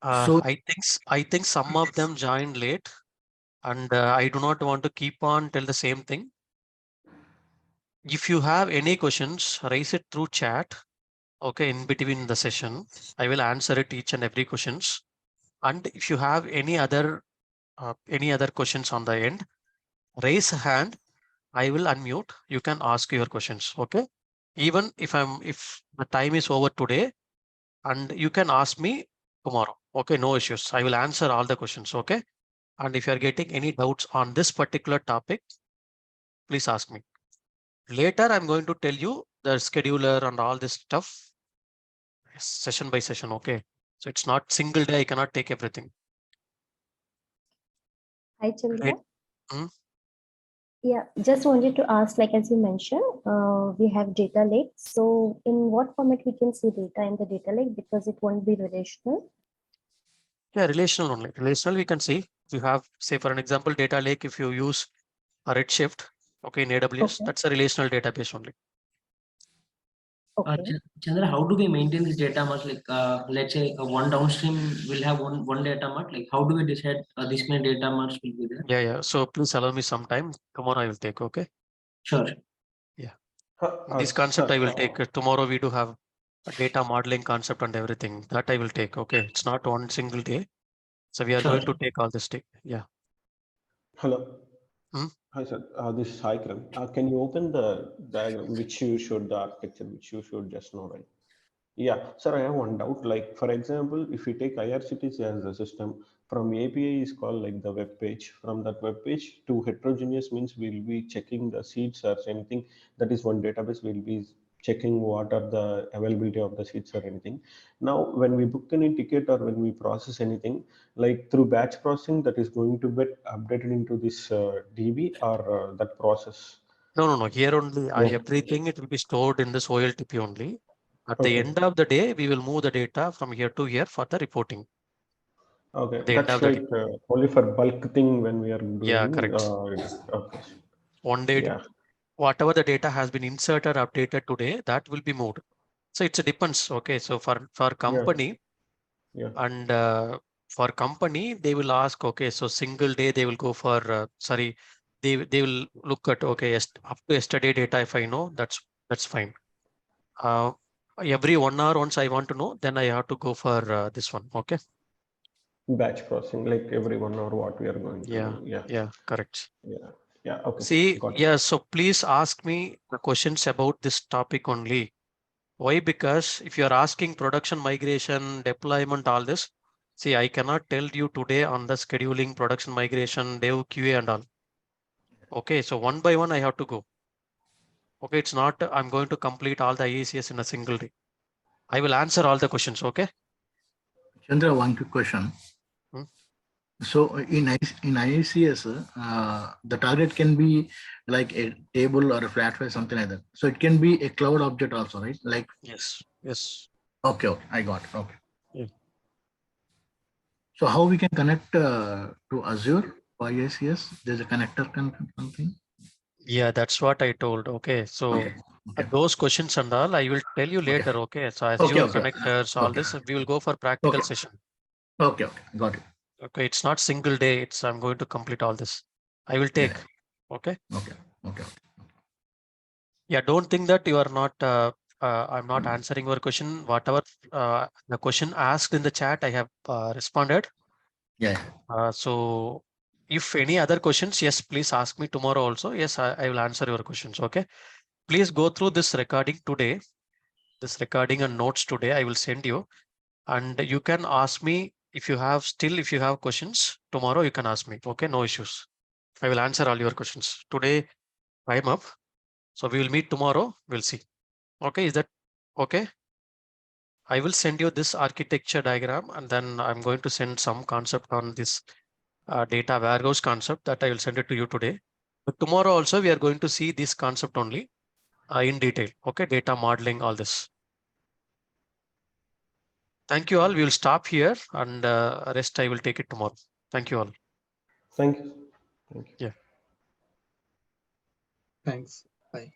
So I think some of them joined late, and I do not want to keep on tell the same thing. If you have any questions, raise it through chat. Okay, in between the session, I will answer it each and every questions. And if you have any other questions on the end, raise a hand. I will unmute. You can ask your questions. Okay. Even if the time is over today, and you can ask me tomorrow. Okay, no issues. I will answer all the questions. Okay. And if you are getting any doubts on this particular topic, please ask me. Later, I'm going to tell you the scheduler and all this stuff session by session. Okay. So it's not single day. I cannot take everything. Hi, Chandra. Right. Hmm? Yeah, just wanted to ask, like as you mentioned, we have data lake. So in what format we can see data in the data lake, because it won't be relational? Yeah, relational only. Relational we can see. You have, say for an example, data lake. If you use a Redshift, okay, in AWS, Okay. that's a relational database only. Okay. Chandra, how do we maintain this data mart? Like, let's say one downstream will have one data mart. Like, how do we decide this many data marts will be there? Yeah. So please allow me some time. Tomorrow I will take. Okay. Sure. Yeah. This concept Sir, I will take. Tomorrow we do have a data modeling concept and everything that I will take. Okay. It's not one single day. So we are Sure. going to take all this day. Yeah. hello. Hmm? Hi, sir. This is Saikram. Can you open the diagram which you showed, the architecture which you showed just now, right? Yeah, sir, I have one doubt. Like, for example, if we take IRCTC as the system, from API is called like the web page. From that web page to heterogeneous means we'll be checking the seeds or anything. That is one database. We'll be checking what are the availability of the seats or anything. Now, when we book any ticket or when we process anything, like through batch processing, that is going to get updated into this DB or that process. No. Here only No. everything it will be stored in this OLTP only. At the Okay. end of the day, we will move the data from here to here for the reporting. Okay, At the end that's of the like day. only for bulk thing when we are Yeah, doing. correct. Okay, One day, yeah, whatever the data has been inserted, updated today, that will be moved. So it depends. Okay, so for yeah, company yeah. and for company, they will ask. Okay, so single day they will go for sorry, they will look at okay up to yesterday data. If I know, that's fine. Every 1 hour once I want to know, then I have to go for this one. Okay. Batch processing, like every 1 hour, what we are going to Yeah. do. Yeah, Yeah. Correct. yeah, yeah. Okay, sir, See, got it. yeah. So please ask me the questions about this topic only. Why? Because if you are asking production migration, deployment, all this, see, I cannot tell you today on the scheduling, production migration, dev, QA and all. Okay, so one by one I have to go. Okay, it's not, I'm going to complete all the IICS in a single day. I will answer all the questions, okay? Chandra, one quick question. Hmm? So in IICS, the target can be like a table or a flat file, something like that. So it can be a cloud object also, right? Like, Yes. Yes. okay, I got it. Okay. Yeah. So how we can connect to Azure for IICS? There's a connector something. Yeah, that's what I told. Okay. So Okay. Okay. those questions and all, I will tell you later. Okay. So Azure connectors, all this, we will go for practical session. Okay. Got it. Okay. It's not single day. I'm going to complete all this. I will take. Okay. Okay. Yeah. Don't think that you are not, I'm not answering your question. Whatever the question asked in the chat, I have responded. Yeah. So if any other questions, yes, please ask me tomorrow also. Yes, I will answer your questions. Okay. Please go through this recording today. This recording and notes today, I will send you. And you can ask me if you have questions tomorrow, you can ask me. Okay. No issues. I will answer all your questions. Today, I'm up. So we will meet tomorrow. We'll see. Okay. Is that okay? I will send you this architecture diagram and then I'm going to send some concept on this data warehouse concept that I will send it to you today. But tomorrow also we are going to see this concept only in detail. Okay, data modeling, all this. Thank you all. We will stop here and rest I will take it tomorrow. Thank you all. Thank you. Thank you. Yeah. Thanks. Bye.